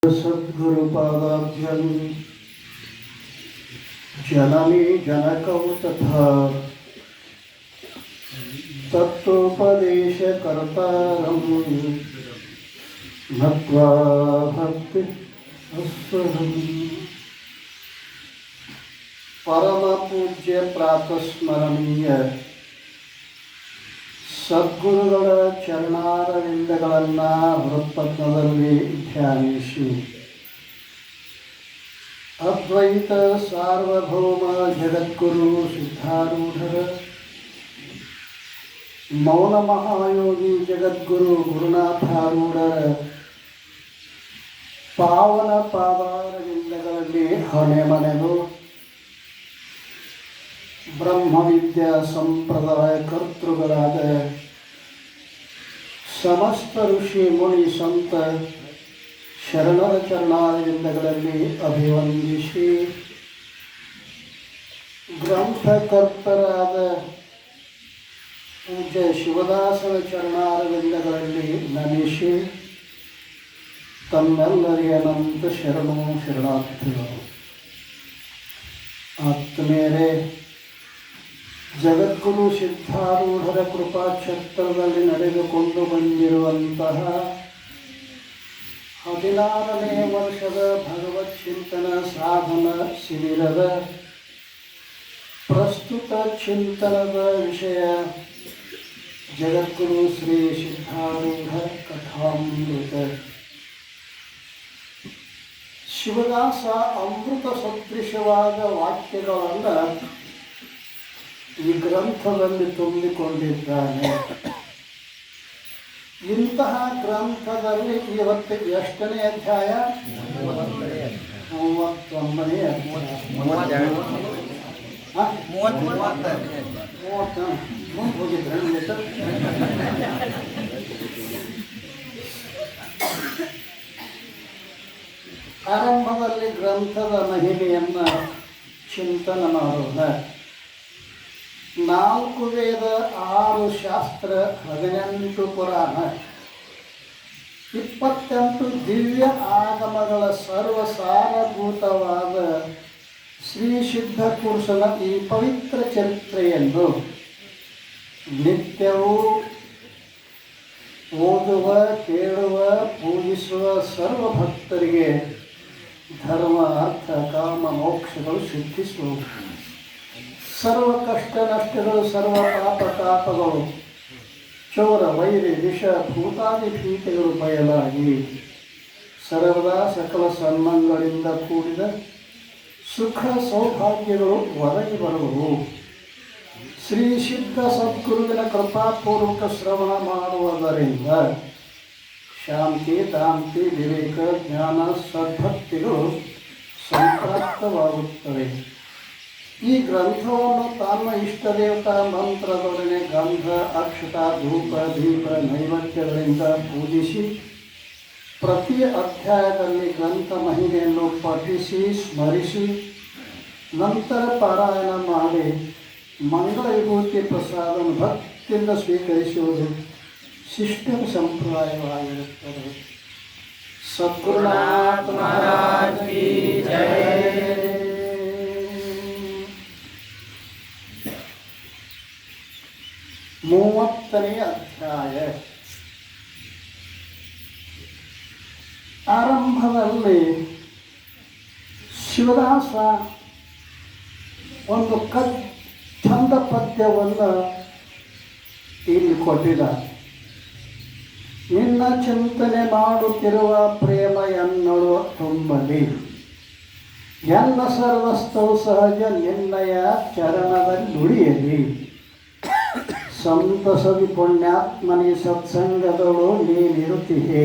सद्गुरुपादाभ्यं जननी जनकौ तथा तत्त्वोपदेशकर्तारं नत्वा भक्तिस्वरम् परमपूज्य प्रातस्मरणीय ಸದ್ಗುರುಗಳ ಚರಣಾರವಿಂದಗಳನ್ನು ಹೃತ್ಪದ್ಮದಲ್ಲಿ ಧ್ಯಾನಿಸಿ ಅದ್ವೈತ ಸಾರ್ವಭೌಮ ಜಗದ್ಗುರು ಸಿದ್ಧಾರೂಢರ ಮೌನ ಮಹಾಯೋಗಿ ಜಗದ್ಗುರು ಗುರುನಾಥಾರೂಢರ ಪಾವನ ಪಾದಾರವಿಂದಗಳಲ್ಲಿ ಹೊಣೆ ಮನೆದು ಬ್ರಹ್ಮವಿದ್ಯಾ ಸಂಪ್ರದಾಯ ಕರ್ತೃಗಳಾದ ಸಮಸ್ತ ಋಷಿ ಮುನಿ ಸಂತ ಶರಣರ ಚರಣಾರವಿಂದಗಳಲ್ಲಿ ಅಭಿವಂದಿಸಿ ಗ್ರಂಥಕರ್ತರಾದ ಪೂಜ್ಯ ಶಿವದಾಸನ ಚರಣಾರವಿಂದಗಳಲ್ಲಿ ನಮಿಸಿ ತಮ್ಮೆಲ್ಲರಿಗೆ ಅನಂತ ಶರಣು ಶರಣಾರ್ಥಿಗಳು. ಆತ್ಮೇರೆ ಜಗದ್ಗುರು ಸಿದ್ಧಾರೂಢರ ಕೃಪಾಕ್ಷೇತ್ರದಲ್ಲಿ ನಡೆದುಕೊಂಡು ಬಂದಿರುವಂತಹ 16ನೇ ವರ್ಷದ ಭಗವತ್ ಚಿಂತನ ಸಾಧನ ಶಿಬಿರದ ಪ್ರಸ್ತುತ ಚಿಂತನದ ವಿಷಯ ಜಗದ್ಗುರು ಶ್ರೀ ಸಿದ್ಧಾರೂಢ ಕಥಾಮೃತ. ಶಿವದಾಸ ಅಮೃತ ಸದೃಶವಾದ ವಾಕ್ಯಗಳನ್ನು ಈ ಗ್ರಂಥದಲ್ಲಿ ತುಂಬಿಕೊಂಡಿದ್ದಾನೆ. ಇಂತಹ ಗ್ರಂಥದಲ್ಲಿ ಇವತ್ತು ಎಷ್ಟನೇ ಅಧ್ಯಾಯ? 39ನೇ ಅಧ್ಯಾಯ. ಹೋಗಿದ್ರೆ ಆರಂಭದಲ್ಲಿ ಗ್ರಂಥದ ಮಹಿಮೆಯನ್ನು ಚಿಂತನೆ ಮಾಡೋಣ. 4 ವೇದ, 6 ಶಾಸ್ತ್ರ, 18 ಪುರಾಣ, 28 ದಿವ್ಯ ಆಗಮಗಳ ಸರ್ವಸಾರಭೂತವಾದ ಶ್ರೀ ಸಿದ್ಧ ಪುರುಷನ ಈ ಪವಿತ್ರ ಚರಿತ್ರೆಯನ್ನು ನಿತ್ಯವೂ ಓದುವ, ಕೇಳುವ, ಪೂಜಿಸುವ ಸರ್ವ ಭಕ್ತರಿಗೆ ಧರ್ಮ, ಅರ್ಥ, ಕಾಮ, ಮೋಕ್ಷಗಳು ಸಿದ್ಧಿಸುವು. ಸರ್ವ ಕಷ್ಟ ನಷ್ಟಗಳು, ಸರ್ವ ಪಾಪ ತಾಪಗಳು, ಚೌರ ವೈರಿ ವಿಷ ಭೂತಾದಿ ಭೀತಿಗಳು ಬಯಲಾಗಿ ಸರ್ವದಾ ಸಕಲ ಸನ್ಮಾನಗಳಿಂದ ಕೂಡಿದ ಸುಖ ಸೌಭಾಗ್ಯಗಳು ಒದಗಿ ಬರುವು. ಶ್ರೀ ಸಿದ್ಧ ಸದ್ಗುರುವಿನ ಕೃಪಾಪೂರ್ವಕ ಶ್ರವಣ ಮಾಡುವುದರಿಂದ ಶಾಂತಿ, ದಾಂತಿ, ವಿವೇಕ, ಜ್ಞಾನ, ಸದ್ಭಕ್ತಿಗಳು ಸಂಪ್ರಾಪ್ತವಾಗುತ್ತವೆ. ಈ ಗ್ರಂಥವನ್ನು ತನ್ನ ಇಷ್ಟ ದೇವತಾ ಮಂತ್ರದೊಡನೆ ಗಂಧ, ಅಕ್ಷತ, ಧೂಪ, ದೀಪ, ನೈವೇದ್ಯಗಳಿಂದ ಪೂಜಿಸಿ ಪ್ರತಿ ಅಧ್ಯಾಯದಲ್ಲಿ ಗ್ರಂಥ ಮಹಿಮೆಯನ್ನು ಪಠಿಸಿ ಸ್ಮರಿಸಿ ನಂತರ ಪಾರಾಯಣ ಮಾಡಿ ಮಂಗಳ ವಿಭೂತಿ ಪ್ರಸಾದವನ್ನು ಭಕ್ತಿಯಿಂದ ಸ್ವೀಕರಿಸುವುದು ಶಿಷ್ಟ ಸಂಪ್ರದಾಯವಾಗಿರುತ್ತದೆ. ಸದ್ಗುರುನಾಥ ಮಹಾರಾಜ ಕಿ ಜೈ. 30ನೇ ಅಧ್ಯಾಯ. ಆರಂಭದಲ್ಲಿ ಶಿವದಾಸ ಒಂದು ಛಂದ ಪದ್ಯವನ್ನು ಇಲ್ಲಿ ಕೊಟ್ಟಿದ. ನಿನ್ನ ಚಿಂತನೆ ಮಾಡುತ್ತಿರುವ ಪ್ರೇಮ ಎನ್ನಳು ತುಂಬಲಿ, ಎಲ್ಲ ಸರ್ವಸ್ಥವು ಸಹಜ ನಿನ್ನಯ ಚರಣದಲ್ಲಿ ನುಡಿಯಲಿ. ಸಂತಸದಿ ಪುಣ್ಯಾತ್ಮನಿ ಸತ್ಸಂಗದಳು ನೀನಿರುತ್ತೀಹೆ,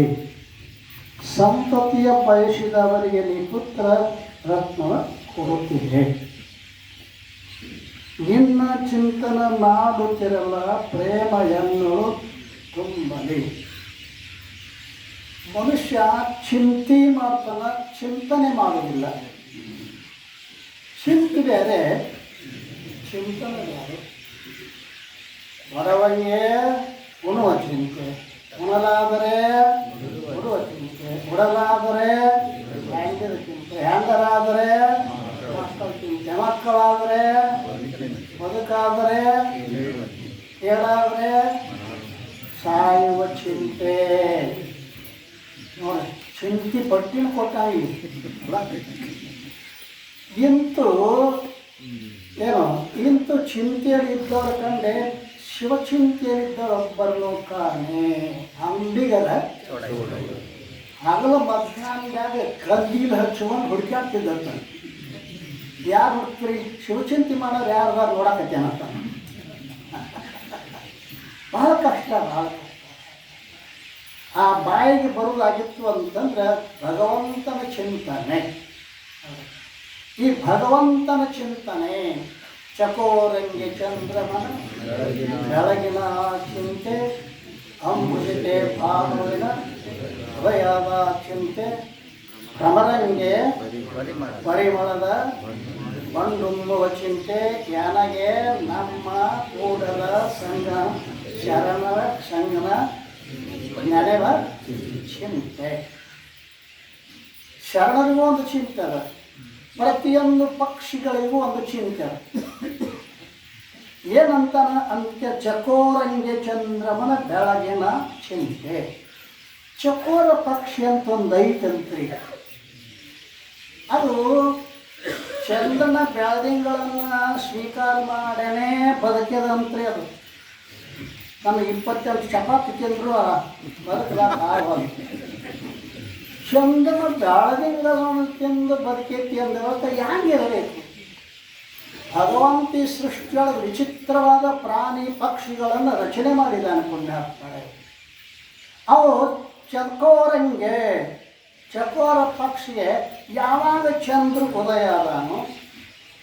ಸಂತತಿಯ ಬಯಸಿದವರಿಗೆ ನೀ ಪುತ್ರ ರತ್ನ ಕೊಡುತ್ತೀಹೆ. ನಿನ್ನ ಚಿಂತನ ಮಾಡುತ್ತಿರಲ್ಲ ಪ್ರೇಮ ಎನ್ನಳು ತುಂಬಲಿ. ಮನುಷ್ಯ ಚಿಂತೆ ಮಾಡ್ತಾನ, ಚಿಂತನೆ ಮಾಡೋದಿಲ್ಲ. ಚಿಂತೆ ಬೇರೆ, ಚಿಂತನೆ ಬೇರೆ. ಬರವಣಿಗೆ ಉಣುವ ಚಿಂತೆ, ಉಣಲಾದರೆ ಕೊಡುವ ಚಿಂತೆ, ಕೊಡಲಾದರೆ ಹೆಂಡರ ಚಿಂತೆ, ಹೆಂಡರಾದರೆ ಮಕ್ಕಳ ಚಿಂತೆ, ಮಕ್ಕಳಾದರೆ ಬದುಕಾದರೆ, ಕೇಳಾದರೆ ಸಾಯುವ ಚಿಂತೆ. ನೋಡಿ, ಚಿಂತೆ ಪಟ್ಟಿನ ಕೊಟ್ಟಾಗಿ ಇಂತೂ ಏನು ಇಂತು ಚಿಂತೆಯಲ್ಲಿ ಇದ್ದವರ ಕಂಡೆ ಶಿವಚಿಂತೆಯಲ್ಲಿದ್ದವರೊಬ್ಬರನ್ನು ಕಾಣೆ. ಅಂಬಿಗರ ಹಗಲು ಮಧ್ಯಾಹ್ನದಾಗ ಕದ್ದೀಲು ಹಚ್ಚುಕೊಂಡು ಹುಡುಕಾಡ್ತಿದ್ದಂತ. ಯಾರು ಹುಡುಕ್ರಿ? ಶಿವಚಿಂತೆ ಮಾಡೋರು ಯಾರು ನೋಡಕತ್ತೇನಂತ. ಬಹಳ ಕಷ್ಟ, ಬಹಳ ಕಷ್ಟ. ಆ ಬಾಯಿಗೆ ಬರುವುದಾಗಿತ್ತು ಅಂತಂದ್ರೆ ಭಗವಂತನ ಚಿಂತನೆ. ಈ ಭಗವಂತನ ಚಿಂತನೆ ಚಕೋರಂಗೆ ಚಂದ್ರಮನ ಬೆಳಗಿನ ಚಿಂತೆ, ಅಂಬುಜಿಗೆ ಭಾನುವಿನ ಹೃದಯದ ಚಿಂತೆ, ಭ್ರಮರಂಗೆ ಪರಿಮಳದ ಬಂಡುಂಬುವ ಚಿಂತೆ, ಯಾನಗೆ ನಮ್ಮ ಕೂಡಲ ಸಂಗ ಶರಣರ ಸಂಗನ ನೆನೆವ ಚಿಂತೆ. ಶರಣರಿಗೂ ಒಂದು ಚಿಂತೆ ಅದ, ಪ್ರತಿಯೊಂದು ಪಕ್ಷಿಗಳಿಗೂ ಒಂದು ಚಿಂತೆ. ಏನಂತಾನ ಅಂತ್ಯ ಚಕೋರಂಗೆ ಚಂದ್ರಮನ ಬೆಳಗಿನ ಚಿಂತೆ. ಚಕೋರ ಪಕ್ಷಿ ಅಂತ ಒಂದು ಐತಂತ್ರಿ. ಅದು ಚಂದ್ರನ ಬೆಳದಿಂಗಳನ್ನು ಸ್ವೀಕಾರ ಮಾಡೇನೆ ಬದುಕಿದಂತ್ರಿ. ಅದು ನಮ್ಮ 22 ಚಪಾತಿ ತಿಂದ್ರು ಬದುಕಲಾಕ ಆಗಲ್ಲ. ಚಂದ್ರನ ಬೆಳದಿಂಗಳನ್ನು ತಿಂದು ಬದುಕೈತಿ ಅಂದ್ರೆ ಹ್ಯಾಂಗಿರಬೇಕು? ಭಗವಂತಿ ಸೃಷ್ಟಿಯೊಳಗೆ ವಿಚಿತ್ರವಾದ ಪ್ರಾಣಿ ಪಕ್ಷಿಗಳನ್ನು ರಚನೆ ಮಾಡಿದ್ದಾನೆ ಪುಣ್ಯಾತ್ಮರೇ. ಅವು ಚಕೋರಂಗೆ, ಚಕೋರ ಪಕ್ಷಿಗೆ ಯಾವಾಗ ಚಂದ್ರ ಉದಯ ಆದಾನು,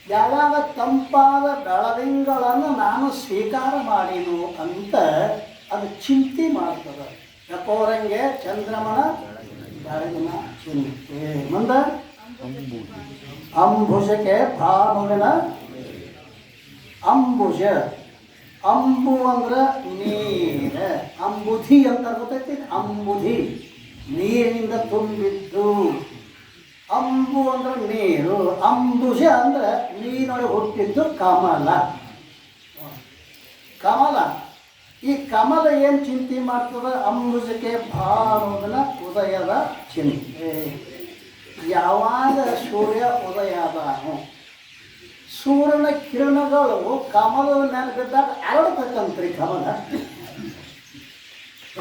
ಯಾವಾಗ ತಂಪಾದ ಬೆಳದಿಂಗಳನ್ನು ನಾನು ಸ್ವೀಕಾರ ಮಾಡೀನು ಅಂತ ಅದು ಚಿಂತೆ ಮಾಡ್ತದೆ. ಚಕೋರಂಗೆ ಚಂದ್ರಮನ ಬೆಳಗಿನ ಚಿಂತೆ. ಮುಂದೆ ಅಂಬುಜಕ್ಕೆ ಭಾನುವಿನ ಅಂಬುಜ. ಅಂಬು ಅಂದ್ರೆ ನೀರು, ಅಂಬುಧಿ ಅಂತ ಗೊತ್ತೈತಿ. ಅಂಬುಧಿ ನೀರಿನಿಂದ ತುಂಬಿದ್ದು. ಅಂಬು ಅಂದ್ರೆ ನೀರು, ಅಂಬುಜ ಅಂದ್ರೆ ನೀರೊಳಗೆ ಹುಟ್ಟಿದ್ದು ಕಮಲ. ಕಮಲ, ಈ ಕಮಲ ಏನು ಚಿಂತೆ ಮಾಡ್ತದೆ? ಅಂಬುಜಕ್ಕೆ ಭಾನುವಿನ ಉದಯದ ಚಿಂತೆ. ಯಾವಾಗ ಸೂರ್ಯ ಉದಯ ಆದಾನು, ಸೂರ್ಯನ ಕಿರಣಗಳು ಕಮಲದ ಮೇಲೆ ಬಿದ್ದಾಗ ಅರಳತಕ್ಕಂತ್ರಿ ಕಮಲ.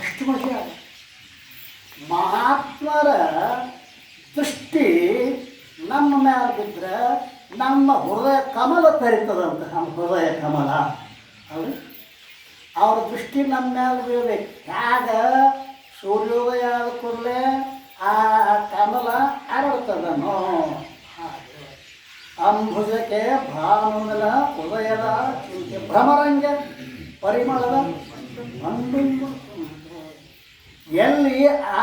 ಎಷ್ಟು ಮಜಾ! ಮಹಾತ್ಮರ ದೃಷ್ಟಿ ನಮ್ಮ ಮೇಲೆ ಬಿದ್ದರೆ ನಮ್ಮ ಹೃದಯ ಕಮಲ ತೆರಿತದಂತ. ನಮ್ಮ ಹೃದಯ ಕಮಲ ಅವರು ಅವ್ರ ದೃಷ್ಟಿ ನಮ್ಮ ಮೇಲೆ ಬೀಳ್ಬೇಕು. ಯಾಗ ಸೂರ್ಯೋದಯ ಆದ ಕೂಡಲೇ ಆ ಕಮಲ ಅರಳ್ತದನೋ. ಅಂಬುಜಕ್ಕೆ ಭಾನುವಿನ ಉದಯದ ಚಿಂತೆ, ಭ್ರಮರಂಗೆ ಪರಿಮಳದ ಬಂಡುಂಬು. ಎಲ್ಲಿ ಆ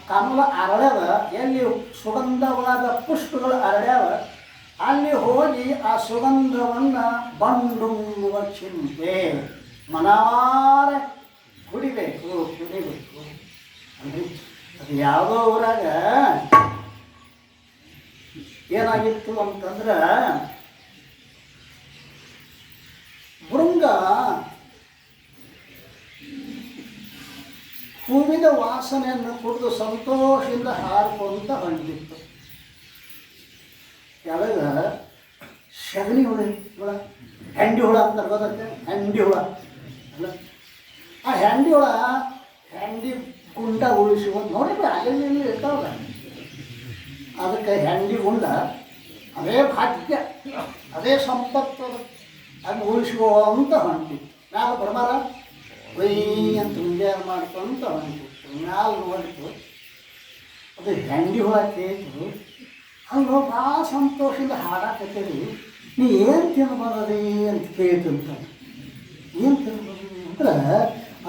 ಕಮಲ ಅರಳ್ಯದ, ಎಲ್ಲಿ ಸುಗಂಧವಾದ ಪುಷ್ಪಗಳು ಅರಳ್ಯಾವ, ಅಲ್ಲಿ ಹೋಗಿ ಆ ಸುಗಂಧವನ್ನು ಬಂಡುಂಬುವ ಚಿಂತೆ. ಮನವಾರ ಕುಡಿಬೇಕು ಕುಡಿಬೇಕು ಅಂದರೆ ಅದು ಯಾವುದೋ ಊರಾಗ ಏನಾಗಿತ್ತು ಅಂತಂದ್ರೆ, ಭೃಂಗ ಹೂವಿನ ವಾಸನೆಯನ್ನು ಕುಡಿದು ಸಂತೋಷದಿಂದ ಹಾರಿಕೊಂತ ಹೊಂದಿತ್ತು. ಕೆಳಗ ಸಗಣಿ ಹುಳ, ಹೆಂಡಿ ಹುಳ ಅಂತ ಗೊತ್ತಂತೆ. ಹೆಂಡಿ ಹುಳ ಅಲ್ಲ, ಆ ಹೆಂಡಿ ಹುಳ ಹೆಂಡಿ ಗುಂಡ ಉಳಿಸುವಂತ ನೋಡಿದ್ರೆ ಅಲ್ಲಿ ಇರ್ತಾವಲ್ಲ, ಅದಕ್ಕೆ ಹೆಂಡಿ ಗುಂಡ ಅದೇ ಭಾಗ್ಯ, ಅದೇ ಸಂಪತ್ತು, ಅದು ಉಳಿಸುವಂತ ಹೊಂಟಿತ್ತು. ಮ್ಯಾಲ ಬರ್ಮಾರ ಒಯ್ ಅಂತ ವಿಚಾರ ಮಾಡ್ಕೊಂತ ಹೊಂಟಿತ್ತು. ಮ್ಯಾಲ ನೋಡಿತು ಅದು ಹೆಂಡಿ ಹುಳ ಕೇಳಿತು. ಅಲ್ಲೋ ಭಾಳ ಸಂತೋಷದಿಂದ ಹಾಡಾಕತ್ತೀರಿ, ನೀ ಏನು ತಿನ್ಬಂದದಿ ಅಂತ ಕೇಳ್ತಂತ. ಏನು ತಿನ್ಬಂದಿ ಅಂದ್ರೆ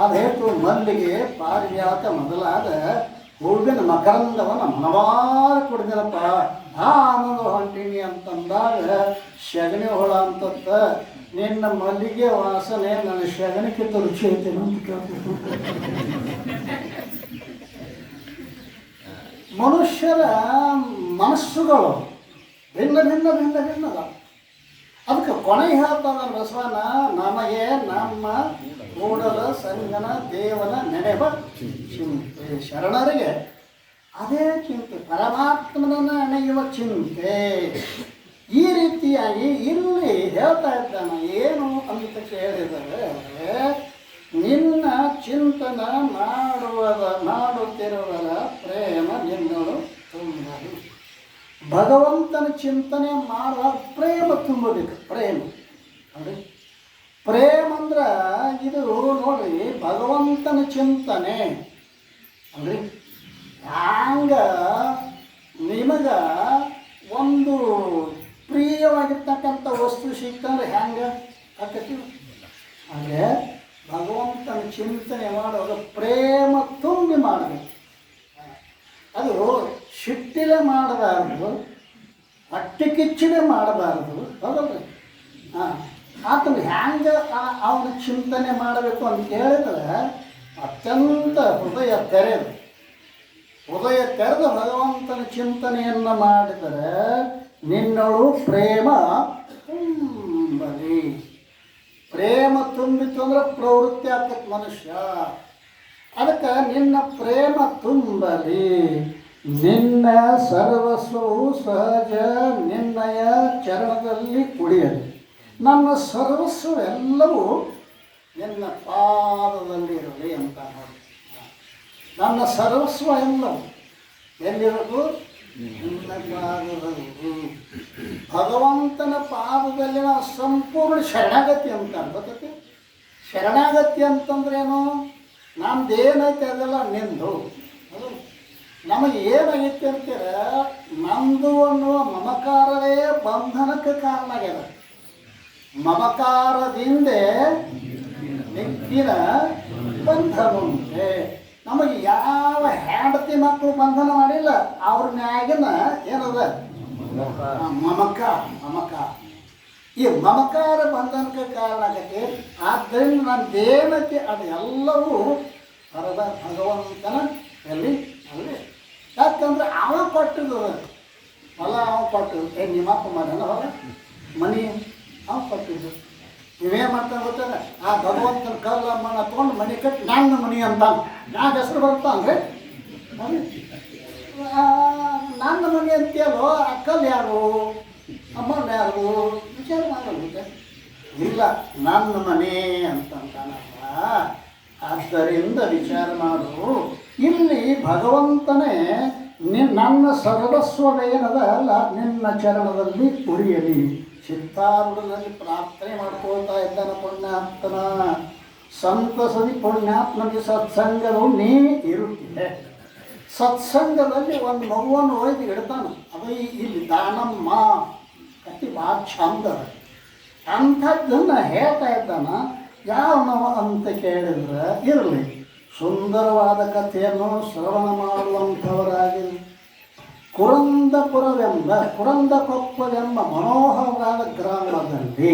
ಅದು ಹೇಳ್ತು, ಮಲ್ಲಿಗೆ ಪಾರಿಜಾತ ಮೊದಲಾದ ಹೂವಿನ ಮಕರಂದವನ್ನು ಮನವಾರ ಕುಡಿದಿರಪ್ಪ, ಆ ಆನಂದ ಹೊಂಟೀನಿ ಅಂತಂದಾಗ ಸಗಣಿ ಹುಳ ಅಂತತ್ತ, ನಿನ್ನ ಮಲ್ಲಿಗೆ ವಾಸನೆ ನನ್ನ ಸಗಣಿಗಿಂತ ರುಚಿ ಐತೇನು ಅಂತ ಕೇಳ್ತಿತ್ತು. ಮನುಷ್ಯರ ಮನಸ್ಸುಗಳು ಭಿನ್ನ ಭಿನ್ನ ಭಿನ್ನ ಭಿನ್ನದ. ಅದಕ್ಕೆ ಕೊನೆ ಹೇಳ್ತಾನ ಬಸವನ, ನಮಗೆ ನಮ್ಮ ಕೂಡಲ ಸಂಗನ ದೇವನ ನೆನೆವ ಚಿಂತೆ. ಶರಣರಿಗೆ ಅದೇ ಚಿಂತೆ, ಪರಮಾತ್ಮನನ್ನು ನೆನೆಯುವ ಚಿಂತೆ. ಈ ರೀತಿಯಾಗಿ ಇಲ್ಲಿ ಹೇಳ್ತಾ ಇದ್ದಾನೆ. ಏನು ಅಂತ ಕೇಳಿದರೆ, ನಿನ್ನ ಚಿಂತನ ಮಾಡುತ್ತಿರುವರ ಪ್ರೇಮ ನಿನ್ನಳು ತುಂಬಲು. ಭಗವಂತನ ಚಿಂತನೆ ಮಾಡುವ ಪ್ರೇಮ ತುಂಬಬೇಕು. ಪ್ರೇಮ ನೋಡಿ, ಪ್ರೇಮ ಅಂದ್ರೆ ಇದು ನೋಡ್ರಿ, ಭಗವಂತನ ಚಿಂತನೆ ಅಲ್ರಿ. ಹ್ಯಾಂಗ ನಿಮಗೆ ಒಂದು ಪ್ರಿಯವಾಗಿರ್ತಕ್ಕಂಥ ವಸ್ತು ಸಿಕ್ತಂದ್ರೆ ಹ್ಯಾಂಗ ಆಕತಿ. ಹಾಗೆ ಭಗವಂತನ ಚಿಂತನೆ ಮಾಡುವಾಗ ಪ್ರೇಮ ತುಂಬಿ ಮಾಡಬೇಕು. ಅದು ಸಿಟ್ಟಿಲೆ ಮಾಡಬಾರ್ದು, ಹೊಟ್ಟೆ ಕಿಚ್ಚಿಲೆ ಮಾಡಬಾರ್ದು. ಹೌದಲ್ರಿ? ಆತನ ಹ್ಯಾಂಗೆ ಅವನ ಚಿಂತನೆ ಮಾಡಬೇಕು ಅಂತ ಹೇಳಿದ್ರೆ, ಅತ್ಯಂತ ಹೃದಯ ತೆರೆದು ಭಗವಂತನ ಚಿಂತನೆಯನ್ನು ಮಾಡಿದರೆ ನಿನ್ನಳು ಪ್ರೇಮ ತುಂಬಲಿ. ಪ್ರೇಮ ತುಂಬಿತು ಅಂದ್ರೆ ಪ್ರವೃತ್ತಿ ಆಗ್ತದೆ ಮನುಷ್ಯ. ಅದಕ್ಕೆ ನಿನ್ನ ಪ್ರೇಮ ತುಂಬಲಿ. ನಿನ್ನ ಸರ್ವಸ್ವವು ಸಹಜ ನಿನ್ನಯ ಚರಣದಲ್ಲಿ ಕುಡಿಯಲಿ. ನನ್ನ ಸರ್ವಸ್ವ ಎಲ್ಲವೂ ನಿನ್ನ ಪಾದದಲ್ಲಿರಲಿ ಅಂತ ನೋಡಿ. ನನ್ನ ಸರ್ವಸ್ವ ಎಲ್ಲವೂ ಎಲ್ಲಿರೋದು? ನಿನ್ನ ಪಾದದಲ್ಲಿ. ಭಗವಂತನ ಪಾದದಲ್ಲಿ ನಾವು ಸಂಪೂರ್ಣ ಶರಣಾಗತಿ ಅಂತ ಅನ್ಕೋತೈತಿ. ಶರಣಾಗತಿ ಅಂತಂದ್ರೇನು? ನಮ್ದೇನೈತೆ ಅದೆಲ್ಲ ನಿಂದು. ಅದು ನಮಗೆ ಏನಾಗೈತೆ ಅಂತೀರ, ನಮ್ಮದು ಅನ್ನುವ ಮಮಕಾರವೇ ಬಂಧನಕ್ಕೆ ಕಾರಣ ಆಗ್ಯದ. ಮಮಕಾರದಿಂದ ನೆಕ್ಕಿನ ಬಂಧನುಂಟೆ. ನಮಗೆ ಯಾವ ಹೆಂಡತಿ ಮಕ್ಕಳು ಬಂಧನ ಮಾಡಿಲ್ಲ, ಅವ್ರ ಮ್ಯಾಗಿನ ಏನದ ಮಮಕಾರ. ಈ ಮಮಕಾರ ಬಂಧನಕ್ಕೆ ಕಾರಣ ಆಗತ್ತೆ. ಆದ್ದರಿಂದ ನನ್ನದೇನೈತಿ ಅದು ಎಲ್ಲವೂ ಭಗವಂತನ ಅಲ್ಲಿ. ಯಾಕಂದ್ರೆ ಅವ ಕೊಟ್ಟಿದ್ದು ಹೊಲ, ಅವ ಕೊಟ್ಟಿದ್ದು. ನಿಮ್ಮಪ್ಪ ಮಾಡ್ಯಾನ ಹೊಲ, ಮನೆ ಅವ ಕೊಟ್ಟಿದ್ದು. ನೀವೇನು ಮಾಡ್ತಾನೆ ಗೊತ್ತಾಗ, ಆ ಭಗವಂತನ ಕಲ್ಲ ಮನ ತೊಗೊಂಡು ಮನೆ ಕಟ್ಟಿ ನನ್ನ ಮನೆ ಅಂತ ನಾನು ಹೆಸರು ಬರುತ್ತಾ ಅಂದರೆ ನನ್ನ ಮನೆ ಅಂತೀಯಲ್ಲೋ, ಆ ಕಲ್ಲು ಯಾರು, ಅಮ್ಮನ ಯಾರು ವಿಚಾರ ಮಾಡಲ್ಲ. ಇಲ್ಲ, ನನ್ನ ಮನೆ ಅಂತಂತಾನಲ್ಲ. ಆದ್ದರಿಂದ ವಿಚಾರ ಮಾಡು. ಇಲ್ಲಿ ಭಗವಂತನೇ ನನ್ನ ಸರ್ವಸ್ವವೇನದ ಅಲ್ಲ ನಿನ್ನ ಚರಣದಲ್ಲಿ ಉರಿಯಲಿ. ಚಿತ್ತಾರೂಢದಲ್ಲಿ ಪ್ರಾರ್ಥನೆ ಮಾಡ್ಕೊಳ್ತಾ ಇದ್ದಾನ ಪುಣ್ಯಾತ್ಮನ. ಸಂತಸದಿ ಪುಣ್ಯಾತ್ಮನಿಗೆ ಸತ್ಸಂಗವು ನೀ ಇರುತ್ತಿದೆ. ಸತ್ಸಂಗದಲ್ಲಿ ಒಂದು ಮಗುವನ್ನು ಒಯ್ದು ಇಡ್ತಾನೆ. ಅದು ಇಲ್ಲಿ ದಾನಮ್ಮ ಕತಿ ಭಾಳ ಚಂದ. ಅಂಥದ್ದನ್ನು ಹೇಳ್ತಾ ಇದ್ದಾನ. ಯಾವ ನಾವು ಅಂತ ಕೇಳಿದ್ರೆ, ಇರಲಿ ಸುಂದರವಾದ ಕಥೆಯನ್ನು ಶ್ರವಣ ಮಾಡುವಂಥವರಾಗಿರಲಿ. ಕುರಂದಕೊಪ್ಪವೆಂಬ ಮನೋಹರವಾದ ಗ್ರಾಮದಲ್ಲಿ,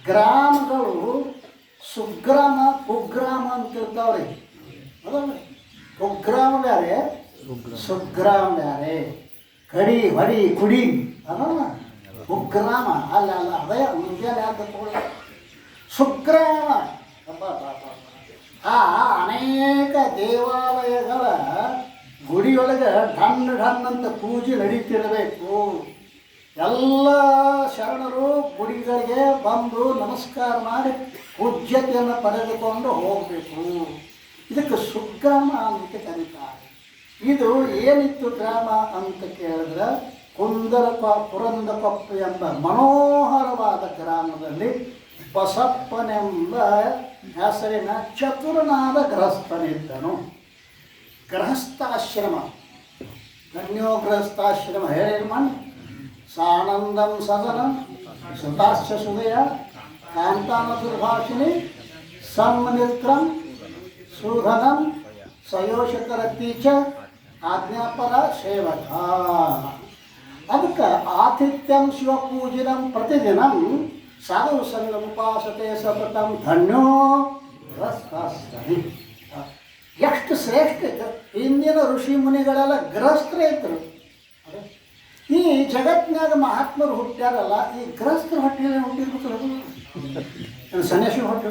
ಗ್ರಾಮಗಳು ಸುಗ್ರಾಮ ಕುಗ್ರಾಮ ಅಂತಿರ್ತಾವ್ರಿ. ಅದಲ್ಲ, ಕುಗ್ರಾಮ ಬೇರೆ, ಸುಗ್ರಾಮ ಬೇರೆ. ಕಡಿ ಹೊಡಿ ಕುಡಿ ಅದಲ್ಲ ಕುಗ್ರಾಮ. ಅಲ್ಲ ಅದೇ ಮುಂಜಾನೆ ಯಾಕೆ ತಗೊಳ್ಳಿ ಸುಗ್ರಾಮ. ಅನೇಕ ದೇವಾಲಯಗಳ ಗುಡಿಯೊಳಗೆ ಢನ್ ಅಂತ ಪೂಜೆ ನಡೀತಿರಬೇಕು. ಎಲ್ಲ ಶರಣರು ಗುಡಿಗಳಿಗೆ ಬಂದು ನಮಸ್ಕಾರ ಮಾಡಿ ಪೂಜ್ಯತೆಯನ್ನು ಪಡೆದುಕೊಂಡು ಹೋಗಬೇಕು. ಇದಕ್ಕೆ ಸುಗ್ರಾಮ ಅಂತ ಕರೀತಾರೆ. ಇದು ಏನಿತ್ತು ಗ್ರಾಮ ಅಂತ ಕೇಳಿದ್ರೆ, ಕುರಂದಕೊಪ್ಪ ಎಂಬ ಮನೋಹರವಾದ ಗ್ರಾಮದಲ್ಲಿ ಬಸಪ್ಪನೆಂಬ ಹೆಸರಿನ ಚತುರನಾದ ಗೃಹಸ್ಥನಿದ್ದನು. ಗೃಹಸ್ಥಾಶ್ರಮ, ಧನ್ಯೋ ಗೃಹಸ್ಥಾಶ್ರಮ ಹೇಳಿ ಮಾಡಿ. ಸಾನಂದಂ ಸದನಂ ಸುತಾಶ್ಚ ಸುದಯ ಕಾಂತಾನ ದುರ್ಭಾಷಿಣಿ ಸನ್ಮನಿತ್ರಂ ಸುಧನಂ ಸಯೋಷಕರತಿ ಚ ಆಜ್ಞಾಪರ ಸೇವಕ. ಅದಕ್ಕೆ ಆತಿಥ್ಯಂ ಶಿವಪೂಜಿನಂ ಪ್ರತಿದಿನಂ ಸಾಧು ಸಂಗಮುಪಾಸತೆ ಸತತಂ ಧನ್ಯೋ ಗೃಹಸ್ಥಾಶ್ರಮಿ. ಎಷ್ಟು ಶ್ರೇಷ್ಠ ಇತ್ತು. ಇಂದಿನ ಋಷಿ ಮುನಿಗಳೆಲ್ಲ ಗೃಹಸ್ಥರೇ ಇದ್ರು. ಈ ಜಗತ್ತಿನಾಗ ಮಹಾತ್ಮರು ಹುಟ್ಟ್ಯಾರಲ್ಲ, ಈ ಗೃಹಸ್ಥರ ಹೊಟ್ಟೆಯಲ್ಲಿ ಹುಟ್ಟಿರ್ಬೇಕು, ಸನ್ಯಾಸಿ ಹೊಟ್ಟೆ.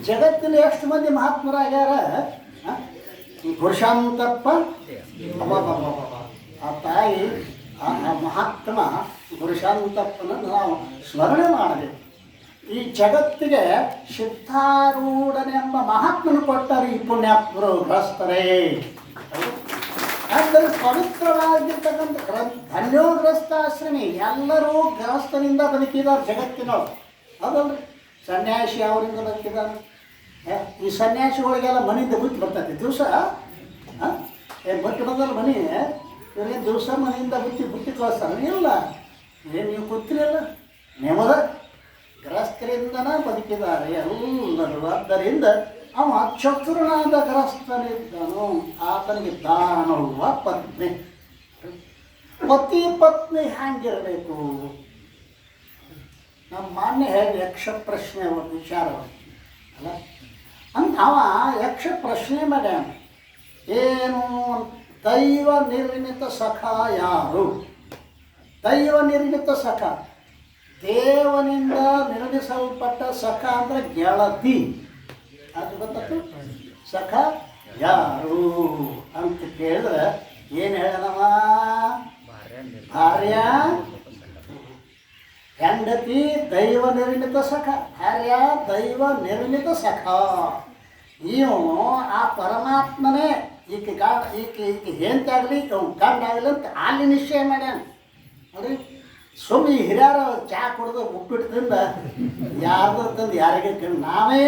ಜಗತ್ತಿನ ಎಷ್ಟು ಮಂದಿ ಮಹಾತ್ಮರಾಗ್ಯಾರ. ಪುರುಷಾಂತಪ್ಪ ಆ ತಾಯಿ, ಆ ಮಹಾತ್ಮ ಪುರುಷಾಂತಪ್ಪನನ್ನು ನಾವು ಸ್ಮರಣೆ ಮಾಡಬೇಕು. ಈ ಜಗತ್ತಿಗೆ ಸಿದ್ಧಾರೂಢನೆಂಬ ಮಹಾತ್ಮನು ಕೊಟ್ಟಾರೆ ಈ ಪುಣ್ಯಾತ್ಮರು ಗೃಹಸ್ಥರೇ. ಅಂದರೆ ಪವಿತ್ರವಾಗಿರ್ತಕ್ಕಂಥ ಧನ್ಯೋ ಗೃಹಸ್ಥಾಶ್ರಮಿ. ಎಲ್ಲರೂ ಗೃಹಸ್ಥನಿಂದ ಬದುಕಿದ್ದಾರೆ ಜಗತ್ತಿನವ್ರು. ಅದಲ್ರಿ ಸನ್ಯಾಸಿ ಅವರಿಂದ ಬದುಕಿದ್ದಾರೆ. ಈ ಸನ್ಯಾಸಿಗಳಿಗೆಲ್ಲ ಮನೆಯಿಂದ ಬುತ್ತಿ ಬರ್ತೈತಿ ದಿವಸ. ಬಟ್ಟು ಬಂದಲ್ಲ ಮನೆ, ಇವರೇನು ದಿವಸ ಮನೆಯಿಂದ ಬುತ್ತಿ ಕಳಿಸ್ತಾರೆ? ಇಲ್ಲ, ಏನು ನೀವು ಗೊತ್ತಿರಲ್ಲ. ನೆಮದ ಗೃಹಸ್ಥರಿಂದನ ಬದುಕಿದ್ದಾರೆ ಎಲ್ಲರೂ. ಆದ್ದರಿಂದ ಅವ ಚತುರನಾದ ಗೃಹಸ್ಥನಿದ್ದನು. ಆತನಿಗೆ ದಾನವ್ವ ಪತ್ನಿ. ಪತಿ ಪತ್ನಿ ಹ್ಯಾಂಗಿರಬೇಕು? ನಮ್ಮ ಮಾನ್ಯ ಹೇಳಿ ಯಕ್ಷ ಪ್ರಶ್ನೆ ಒಂದು ವಿಚಾರ ಅಲ್ಲ ಅಂತ ಅವ ಯಕ್ಷ ಪ್ರಶ್ನೆ ಮಾಡ್ಯಾನ. ಏನು? ದೈವ ನಿರ್ಮಿತ ಸಖ ಯಾರು? ದೈವ ನಿರ್ಮಿತ ಸಖ, ದೇವನಿಂದ ನಿರ್ಮಿಸಲ್ಪಟ್ಟ ಸಖ ಅಂದರೆ ಗೆಳತಿ. ಅದು ಗೊತ್ತು. ಸಖ ಯಾರು ಅಂತ ಕೇಳಿದ್ರೆ ಏನು ಹೇಳನವ? ಭಾರ್ಯ, ಹೆಂಡತಿ ದೈವ ನಿರ್ಮಿತ ಸಖ. ಭಾರ್ಯ ದೈವ ನಿರ್ಮಿತ ಸಖ. ಇವನು ಆ ಪರಮಾತ್ಮನೇ ಈಕೆ ಹೆಂತಾಗಲಿ ಗಂಡಾಗಲಿ ಅಂತ ಅಲ್ಲಿ ನಿಶ್ಚಯ ಮಾಡ್ಯಾನ. ನೋಡಿ, ಸುಮ್ಮನೆ ಈ ಹಿರಿಯರ ಚಾ ಕುಡಿದು ಉಪ್ಪಿಟ್ಟು ತಿಂದ ಯಾರ್ದು ತಂದು ಯಾರಿಗೆ ತಿಂದು ನಾವೇ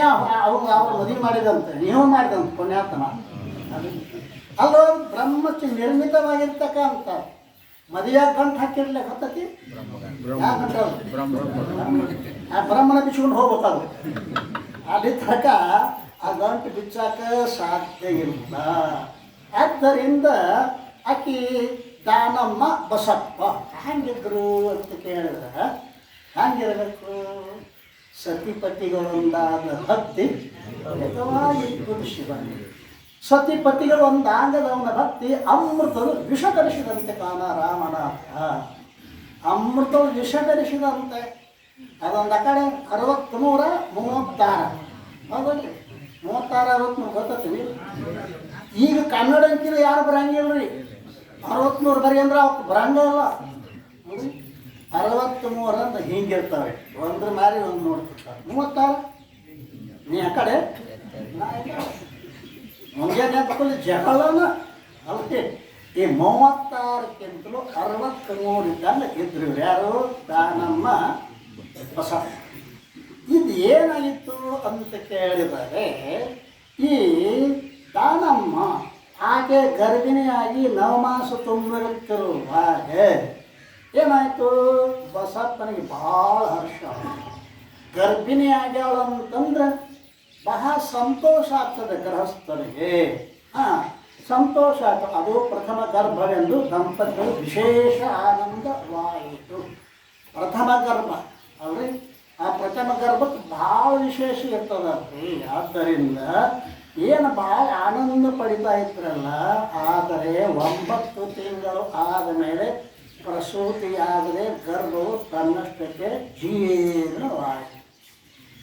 ಅವ್ರು ಮದುವೆ ಮಾಡಿದಂತೆ, ನೀವು ಮಾಡಿದಂತೆ ಪುಣ್ಯಾತ್ಮ. ಅಲ್ಲೋ ಬ್ರಹ್ಮಕ್ಕೆ ನಿರ್ಮಿತವಾಗಿರ್ತಕ್ಕಂಥ ಮದುವೆ ಗಂಟು ಹಾಕಿರ್ಲಿಕ್ಕೆ ಗೊತ್ತತಿ. ಯಾವ ಗಂಟು? ಆ ಬ್ರಹ್ಮನ ಬಿಚ್ಕೊಂಡು ಹೋಗ್ಬೇಕಾದ್ರು. ಅಲ್ಲಿ ತನಕ ಆ ಗಂಟು ಬಿಚ್ಚಾಕ ಸಾಧ್ಯ ಇಲ್ಲ. ಆದ್ದರಿಂದ ಆಕಿ ದಾನಮ್ಮ ಬಸಪ್ಪ ಹ್ಯಾಂಗಿದ್ರು ಅಂತ ಕೇಳಿದ್ರೆ ಹ್ಯಾಂಗಿರಬೇಕು? ಸತಿಪತಿಗಳೊಂದಾದ ಭಕ್ತಿ ಯಥವಾಗಿದ್ದು ಶಿವನೇ. ಸತಿಪತಿಗಳು ಒಂದಾಗದವನ ಭಕ್ತಿ ಅಮೃತವು ವಿಷ ಕಲಿಸಿದಂತೆ ಕಾಣ ರಾಮನಾಥ. ಅಮೃತವು ವಿಷ ಕಲಿಸಿದಂತೆ. ಅದೊಂದು ಆ ಕಡೆ 63, 36 ಹೌದಲ್ರಿ? 36, 63 ಗೊತ್ತೀವಿ. ಈಗ ಕನ್ನಡ ಅಂಕಿನ ಯಾರು ಬರಂಗಿಲ್ಲ ರೀ. 63 ಬರೀ ಅಂದ್ರೆ ಅವಕ್ಕೆ ಬರಂಗಲ್ಲ. 63 ಅಂತ ಹಿಂಗಿರ್ತಾವೆ. ಒಂದ್ರ ಮಾರಿ ಒಂದು ನೋಡ್ತಿರ್ತಾರೆ. 36 ನೀ ಆ ಕಡೆ ಮುಂಜಾನೆ ತಗೊಂಡು ಜಗಳನ ಅಲ್ಕೆ. ಈ 36ಕ್ಕಿಂತಲೂ 63 ಇದ್ದಂಗೆ ಇದ್ರು. ಯಾರು? ದಾನಮ್ಮ ಬಸ. ಇದು ಏನಾಯಿತು ಅಂತ ಕೇಳಿದರೆ, ಈ ದಾನಮ್ಮ ಆಕೆ ಗರ್ಭಿಣಿಯಾಗಿ 9 ಮಾಸ ತುಂಬಿರುತ್ತಿರುವಾಗ ಏನಾಯಿತು? ಬಸಪ್ಪನಿಗೆ ಭಾಳ ಹರ್ಷ. ಗರ್ಭಿಣಿ ಆಗ್ಯಾಳು ಅಂತಂದ್ರೆ ಬಹಳ ಸಂತೋಷ ಆಗ್ತದೆ ಗೃಹಸ್ಥರಿಗೆ. ಸಂತೋಷ ಆಗ್ತದೆ. ಅದು ಪ್ರಥಮ ಗರ್ಭವೆಂದು ದಂಪತಿಗಳು ವಿಶೇಷ ಆನಂದವಾಯಿತು. ಪ್ರಥಮ ಗರ್ಭ ಅಲ್ರಿ, ಆ ಪ್ರಥಮ ಗರ್ಭಕ್ಕೆ ಭಾಳ ವಿಶೇಷ ಇರ್ತದಲ್ರಿ. ಆದ್ದರಿಂದ ಏನು ಭಾಳ ಆನಂದ ಪಡಿತಾ ಇದ್ರಲ್ಲ. ಆದರೆ 9 ತಿಂಗಳು ಆದ ಮೇಲೆ ಪ್ರಸೂತಿಯಾಗದೆ ಗರ್ಭವು ತನ್ನಷ್ಟಕ್ಕೆ ಜೀರ್ಣವಾಯಿತು.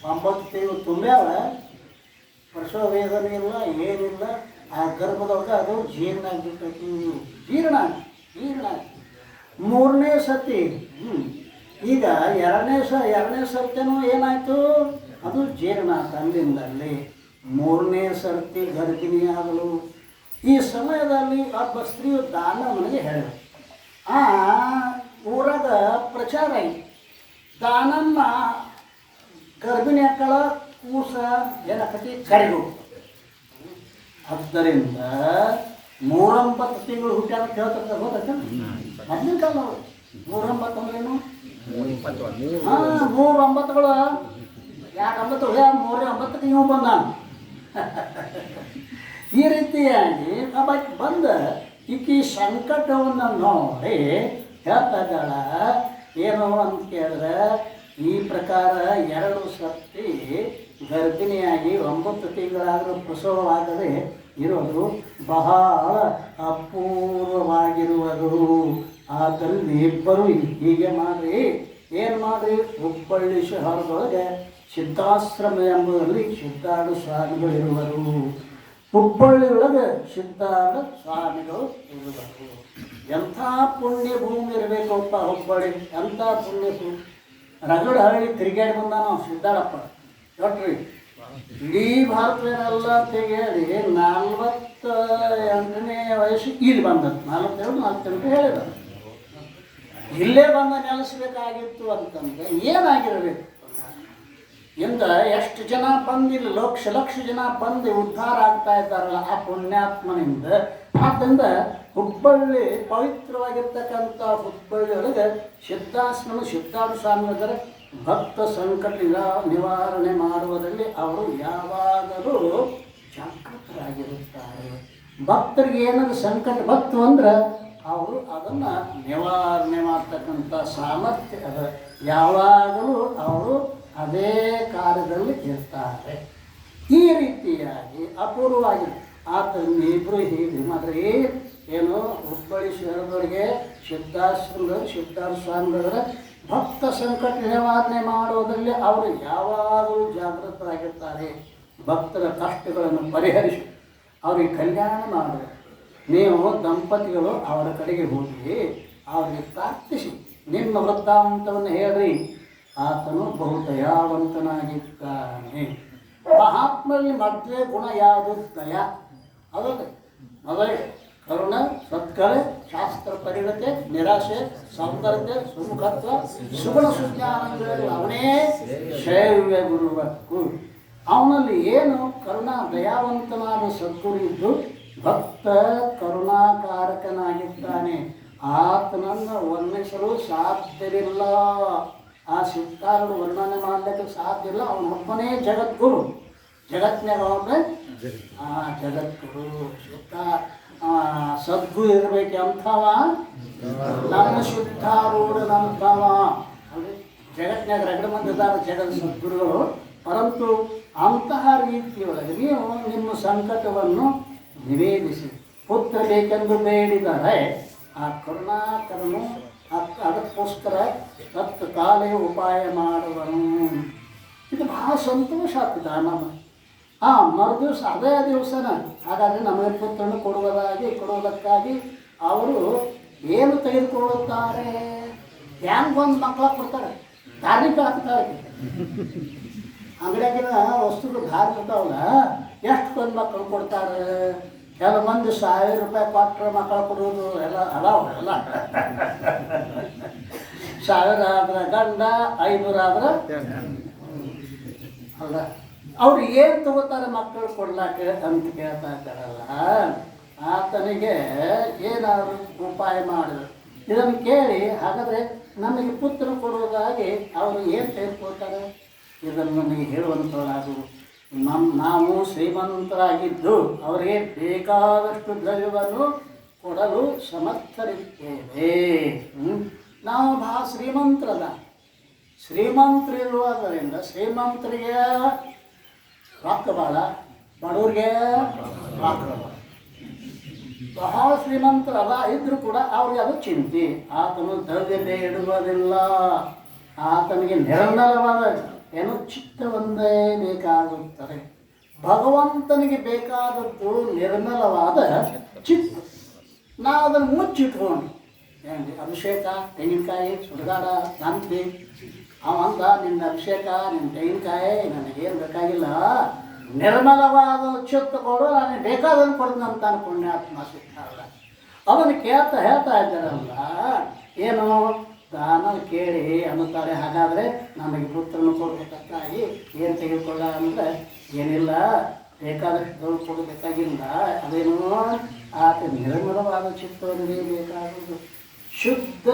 9 ತಿಂಗಳು ತುಂಬ್ಯಾವ, ಪ್ರಸವ ವೇದನೆ ಇಲ್ಲ, ಏನಿಲ್ಲ. ಆ ಗರ್ಭದೊಳಗೆ ಅದು ಜೀರ್ಣ ಆಗಿರ್ತೈತಿ. ಜೀರ್ಣ 3ನೇ ಸತಿ. ಈಗ ಎರಡನೇ ಸರ್ತಿನೂ ಏನಾಯಿತು? ಅದು ಜೀರ್ಣ ತಂದಿಂದಲ್ಲಿ. 3ನೇ ಸರ್ತಿ ಗರ್ಭಿಣಿಯಾಗಲು ಈ ಸಮಯದಲ್ಲಿ ಒಬ್ಬ ಸ್ತ್ರೀಯು ದಾನಮ್ಮನಿಗೆ ಹೇಳಿದ್ರು. ಆ ಊರಾಗ ಪ್ರಚಾರ ಆಯಿತು. ದಾನಮ್ಮ ಗರ್ಭಿಣಿ ಹಾಕಳ ಕೂಸ ಏನಾಕತಿ ಕರೆದು. ಆದ್ದರಿಂದ 39 ತಿಂಗಳು ಹುಟ್ಟ್ಯಾರ ಅಂತ ಹೇಳ್ತಾರೆ. ಗೊತ್ತಾಯ್ತು? ಮೊದಲಿನ ಕಾಲ 39 ಅಂದ್ರೇನು? 39ಗಳು 2 ಇವು ಬಂದ. ಈ ರೀತಿಯಾಗಿ ಅಬ್ಬಾಕಿ ಬಂದ ಈಕಿ ಸಂಕಟವನ್ನು ನೋಡಿ ಹೇಳ್ತಾ ಇದ್ದಾಳ. ಏನು ಅಂತ ಕೇಳಿದ್ರೆ, ಈ ಪ್ರಕಾರ 2 ಸರ್ತಿ ಗರ್ಭಿಣಿಯಾಗಿ 9 ತಿಂಗಳಾದರೂ ಪ್ರಸವವಾಗದೆ ಇರೋದು ಬಹಳ ಅಪೂರ್ವವಾಗಿರುವುದು. ಆದ್ದರಿಂದ ಇಬ್ಬರು ಹೀಗೆ ಮಾಡಿರಿ. ಏನು ಮಾಡಿರಿ? ಹುಬ್ಬಳ್ಳಿ ಶಹರದೊಳಗೆ ಸಿದ್ಧಾಶ್ರಮ ಎಂಬುದರಲ್ಲಿ ಸಿದ್ಧಾರ್ಥ ಸ್ವಾಮಿಗಳಿರುವರು. ಹುಬ್ಬಳ್ಳಿಯೊಳಗೆ ಸಿದ್ಧಾರ್ಥ ಸ್ವಾಮಿಗಳು ಇರುವರು. ಎಂಥ ಪುಣ್ಯ ಭೂಮಿ ಇರಬೇಕಪ್ಪ ಹುಬ್ಬಳ್ಳಿ, ಎಂಥ ಪುಣ್ಯ ಭೂಮಿ. ರಗಡ ಹಳ್ಳಿ ತಿರುಗಾಡಿ ಬಂದ ನಾವು ಸಿದ್ಧಾರಪ್ಪ ನೋಡ್ರಿ. ಇಡೀ ಭಾರತದನ್ನೆಲ್ಲ ತೆಗೆಡಿ 48ನೇ ವಯಸ್ಸು ಇಲ್ಲಿ ಬಂದದ್ದು. 47 ಹೇಳಿದ. ಇಲ್ಲೇ ಬಂದ ನೆಲೆಸಬೇಕಾಗಿತ್ತು ಅಂತಂದರೆ ಏನಾಗಿರಬೇಕು? ಇಂದ ಎಷ್ಟು ಜನ ಬಂದಿಲ್ಲ, ಲಕ್ಷ ಜನ ಬಂದು ಉದ್ಧಾರ ಆಗ್ತಾ ಇದ್ದಾರಲ್ಲ ಆ ಪುಣ್ಯಾತ್ಮನಿಂದ. ಆದ್ದರಿಂದ ಹುಬ್ಬಳ್ಳಿ ಪವಿತ್ರವಾಗಿರ್ತಕ್ಕಂಥ ಹುಬ್ಬಳ್ಳಿಯೊಳಗೆ ಸಿದ್ಧಾಶ್ರಮ ಸಿದ್ಧಾರ್ಥ ಸ್ವಾಮಿಗಳಿದ್ದಾರೆ. ಭಕ್ತ ಸಂಕಟ ನಿವಾರಣೆ ಮಾಡುವುದರಲ್ಲಿ ಅವರು ಯಾವಾಗಲೂ ಜಾಗೃತರಾಗಿರುತ್ತಾರೆ. ಭಕ್ತರಿಗೆ ಏನಾದರೂ ಸಂಕಟ ಬಂತು ಅಂದ್ರೆ ಅವರು ಅದನ್ನು ನಿವಾರಣೆ ಮಾಡ್ತಕ್ಕಂಥ ಸಾಮರ್ಥ್ಯ ಅದ. ಯಾವಾಗಲೂ ಅವರು ಅದೇ ಕಾರ್ಯದಲ್ಲಿ ಇರ್ತಾರೆ. ಈ ರೀತಿಯಾಗಿ ಅಪೂರ್ವವಾಗಿ ಇಬ್ಬರು ಹೀಗೆ ಮಾಡ್ರಿ. ಏನು ಹುಬ್ಬಳ್ಳಿ ಶಹರದವರಿಗೆ ಸಿದ್ಧಾಶ್ರಮದವರು ಸಿದ್ಧಾರ್ಥ ಸ್ವಾಮಿಗಳವರ ಭಕ್ತ ಸಂಕಟ ನಿವಾರಣೆ ಮಾಡೋದರಲ್ಲಿ ಅವರು ಯಾವಾಗಲೂ ಜಾಗೃತರಾಗಿರ್ತಾರೆ. ಭಕ್ತರ ಕಷ್ಟಗಳನ್ನು ಪರಿಹರಿಸಿ ಅವರಿಗೆ ಕಲ್ಯಾಣ ಮಾಡೋದು. ನೀವು ದಂಪತಿಗಳು ಅವರ ಕಡೆಗೆ ಹೋಗಿ ಅವರಿಗೆ ಪ್ರಾರ್ಥಿಸಿ ನಿಮ್ಮ ವೃತ್ತಾಂತವನ್ನು ಹೇಳ್ರಿ. ಆತನು ಬಹು ದಯಾವಂತನಾಗಿದ್ದಾನೆ. ಮಹಾತ್ಮರಲ್ಲಿ ಮದುವೆ ಗುಣ ಯಾವುದು? ದಯ. ಅದಲ್ಲದೆ ಮೊದಲೇ ಕರುಣ, ಸತ್ಕಳೆ, ಶಾಸ್ತ್ರ ಪರಿಣತೆ, ನಿರಾಶೆ, ಸೌಂದರ್ಯ, ಸುಮುಖತ್ವ, ಸುಗುಣ ಸುಜ್ಞಾನಗಳು ಅವನೇ ಶೈವ್ಯ ಗುರುವಕ್ಕು. ಅವನಲ್ಲಿ ಏನು ಕರುಣಾ ದಯಾವಂತನಾದ ಸದ್ಗುರು ಇದ್ದು ಭಕ್ತ ಕರುಣಾಕಾರಕನಾಗಿದ್ದಾನೆ. ಆತನನ್ನು ವರ್ಣಿಸಲು ಸಾಧ್ಯವಿಲ್ಲ. ಆ ಸಿದ್ಧಾರನ್ನು ವರ್ಣನೆ ಮಾಡಲಿಕ್ಕೆ ಸಾಧ್ಯ ಇಲ್ಲ. ಅವನೊಬ್ಬನೇ ಜಗದ್ಗುರು. ಜಗತ್ನಾಗ ಅವನೇ ಜಗದ್ಗುರು. ಸದ್ಗುರು ಇರಬೇಕು. ಅಂಥವ ನಮ್ಮ ಶುದ್ಧಾರೂಢನಂಥವ. ಜಗತ್ನಾಗ ರಗಡ ಮಂದಿ ಇದ್ದಾರೆ ಜಗತ್ ಸದ್ಗುರುಗಳು. ಪರಂತು ಅಂತಹ ರೀತಿಯೊಳಗೆ ನೀವು ನಿಮ್ಮ ಸಂಕಟವನ್ನು ನಿವೇದಿಸಿ ಪುತ್ರ ಬೇಕೆಂದು ಬೇಡಿದರೆ ಆ ಕರುಣಾಕರನು ಅದಕ್ಕೋಸ್ಕರ ತತ್ಕಾಲೇ ಉಪಾಯ ಮಾಡುವನು. ಇದು ಬಹಳ ಸಂತೋಷ ಆಗ್ತದೆ ನಮ್ಮ. ಮರುದಿವಸ ಅದೇ ದಿವಸನ ಹಾಗಾದರೆ ನಮಗೆ ಪುತ್ರನ್ನು ಕೊಡುವುದಕ್ಕಾಗಿ ಅವರು ಏನು ತೆಗೆದುಕೊಳ್ಳುತ್ತಾರೆ? ಹ್ಯಾಂಗೆ ಒಂದು ಮಕ್ಕಳ ಕೊಡ್ತಾರೆ? ಧಾರ್ಮಿಕ ಆಗ್ತಾರೆ. ಅಂಗಡಿಯಾಗಿನ ವಸ್ತುಗಳು ಧಾರ ಇರ್ತಾವಲ್ಲ, ಎಷ್ಟು ಕೊಂದು ಮಕ್ಕಳು ಕೊಡ್ತಾರೆ? ಕೆಲವು ಮಂದಿ 1000 ರೂಪಾಯಿ ಕೊಟ್ಟರೆ ಮಕ್ಕಳು ಕೊಡೋದು ಎಲ್ಲ ಅದಾವ. ಎಲ್ಲ 1000 ಆದ್ರೆ ಗಂಡ, 500 ಆದ್ರೆ ಅಲ್ಲ. ಅವ್ರು ಏನು ತಗೋತಾರೆ ಮಕ್ಕಳು ಕೊಡ್ಲಾಕ ಅಂತ ಕೇಳ್ತಾ ಇದ್ದಾರಲ್ಲ. ಆತನಿಗೆ ಏನಾದ್ರು ಉಪಾಯ ಮಾಡಿದ್ರು. ಇದನ್ನು ಕೇಳಿ ಹಾಗಾದರೆ ನಮಗೆ ಪುತ್ರ ಕೊಡುವುದಾಗಿ ಅವರು ಏನು ತೆಗೆದುಕೊಳ್ತಾರೆ? ಇದನ್ನು ನಮಗೆ ಹೇಳುವಂಥದ್ದು. ನಾವು ಶ್ರೀಮಂತರಾಗಿದ್ದು ಅವರಿಗೆ ಬೇಕಾದಷ್ಟು ದ್ರವ್ಯವನ್ನು ಕೊಡಲು ಸಮರ್ಥರಿದ್ದೇವೆ. ನಾವು ಬಹಳ ಶ್ರೀಮಂತರಿರುವುದರಿಂದ ಶ್ರೀಮಂತರಿಗೆ ರೊಕ್ಕ ಭಾಳ, ಬಡವ್ರಿಗೆ ರೊಕ್ಕ ಬಹಳ ಶ್ರೀಮಂತರಲ್ಲ ಇದ್ದರೂ ಕೂಡ ಅವ್ರಿಗೆ ಅದು ಚಿಂತೆ. ಆತನು ದ್ರವ್ಯ ಬೇಡುವುದಿಲ್ಲ. ಆತನಿಗೆ ನಿರ್ಮಲವಾದ ಏನು ಚಿತ್ತವೊಂದೇ ಬೇಕಾಗುತ್ತದೆ. ಭಗವಂತನಿಗೆ ಬೇಕಾದದ್ದು ನಿರ್ಮಲವಾದ ಚಿತ್ತ. ನಾವು ಅದನ್ನು ಮುಚ್ಚಿಟ್ಕೊಂಡು ಅಭಿಷೇಕ, ತೆಂಗಿನಕಾಯಿ, ಸುಡುಗಾಡ, ಶಾಂತಿ ಅವಂದ ನಿನ್ನ ಅಭಿಷೇಕ, ನಿನ್ನ ತೆಂಗಿನಕಾಯಿ ನನಗೇನು ಬೇಕಾಗಿಲ್ಲ, ನಿರ್ಮಲವಾದ ಚಿತ್ತ ಕೊಡು, ನನಗೆ ಬೇಕಾದನ್ನು ಕೊಡ್ತೀನಿ ಅಂತ ಪುಣ್ಯಾತ್ಮ ಸಿಗ್ತಾರಲ್ಲ. ಅವನು ಹೇಳ್ತಾ ಇದ್ದಾರಲ್ಲ, ಏನು ದಾನ ಕೇಳಿ ಅನ್ನುತ್ತಾರೆ. ಹಾಗಾದರೆ ನಮಗೆ ಪುತ್ರನ ಕೊಡಬೇಕಾಗಿ ಏನು ತೆಗೆದುಕೊಳ್ಳ ಅಂದರೆ ಏನಿಲ್ಲ, ಬೇಕಾದಷ್ಟು ಕೊಡಬೇಕಾಗಿಲ್ಲ. ಅದೇನೋ ಆತ ನಿರ್ಮಲವಾದ ಚಿತ್ತವರಿಗೆ ಬೇಕಾಗುವುದು. ಶುದ್ಧ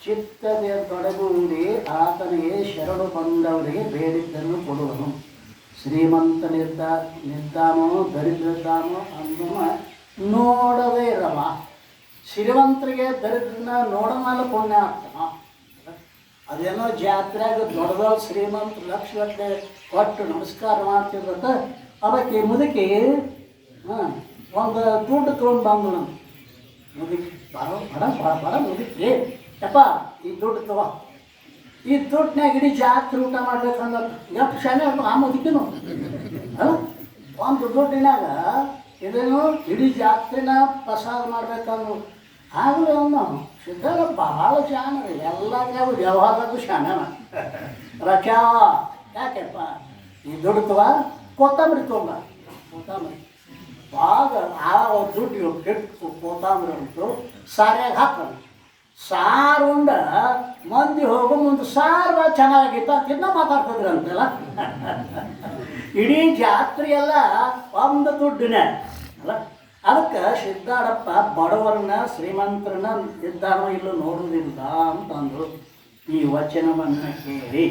ಚಿತ್ತದ ತೊಡಗೂಡಿ ಆತನಿಗೆ ಶರಣು ಬಂದವರಿಗೆ ಬೇಡಿದ್ದನ್ನು ಕೊಡುವನು. ಶ್ರೀಮಂತನಿದ್ದಾನೋ ದರಿದ್ರದ್ದಾನೋ ಅನ್ನುವ ನೋಡದೇ ಇರವ. ಶ್ರೀಮಂತರಿಗೆ ದರಿದ್ರನ ನೋಡಮಲ್ಲ ಪುಣ್ಯಾತ್ಮ. ಅದೇನೋ ಜಾತ್ರೆಯಾಗ ದೊಡ್ಡದೊಡ್ಡ ಶ್ರೀಮಂತ ಲಕ್ಷಗಟ್ಟಲೆ ಕೊಟ್ಟು ನಮಸ್ಕಾರ ಮಾಡ್ತಿರ್ಬೇಕ. ಅದಕ್ಕೆ ಮುದುಕಿ ಒಂದು ದುಡ್ಡು ತೊಗೊಂಡು ಬಂದು ನಾನು ಮುದುಕಿ ಬಡ ಮುದುಕಿ, ಯಪ್ಪ ಈ ದುಡ್ಡು ತಗೋ, ಈ ದುಡ್ಡನ್ಯಾಗ ಇಡೀ ಜಾತ್ರೆ ಊಟ ಮಾಡ್ಬೇಕಂದ್ರೆ ಎಷ್ಟು ಶಾನೆ ಆ ಮುದುಕಿನು ಒಂದು ದುಡ್ಡಿನಾಗ ಇದೇನು ಇಡೀ ಜಾತ್ರೆನ ಪ್ರಸಾದ ಮಾಡ್ಬೇಕಂದ್ರು. ಆಗಲೇ ಅವನು ಸಿದ್ಧಾರ ಭಾಳ ಶಾನ ರೀ, ಎಲ್ಲಾಗ ವ್ಯವಹಾರಕ್ಕೂ ಶಾನ ರಕ್ಯಾ. ಯಾಕೆಪ್ಪ ಈ ದುಡ್ಡು ತಗ, ಕೊತ್ತಂಬರಿ ತೊಗೊಂಡ, ಕೊತ್ತಂಬರಿ ಭಾಳ ಆ ದುಡ್ಡು ಕೆಟ್ಟು ಕೊತ್ತಂಬರಿ ಉಂಟು ಸಾರ್ಯಾಗ ಹಾಕೋಣ. ಸಾರು ಉಂಡ ಮಂದಿ ಹೋಗೋ ಮುಂದೆ ಸಾರು ಭಾಳ ಚೆನ್ನಾಗಿತ್ತು ಅಂತ ಮಾತಾಡ್ತಿದ್ರು ಅಂತೆಲ್ಲ. ಇಡೀ ಜಾತ್ರೆ ಎಲ್ಲ ಒಂದು ದುಡ್ಡಿನ ಅಲ್ಲ. ಅದಕ್ಕೆ ಸಿದ್ದಾರಪ್ಪ ಬಡವರನ್ನ ಶ್ರೀಮಂತರನ್ನ ಇದ್ದಾನೋ ಇಲ್ಲೋ ನೋಡುವುದಿಲ್ಲ ಅಂತಂದು ಈ ವಚನವನ್ನು ಕೇಳಿ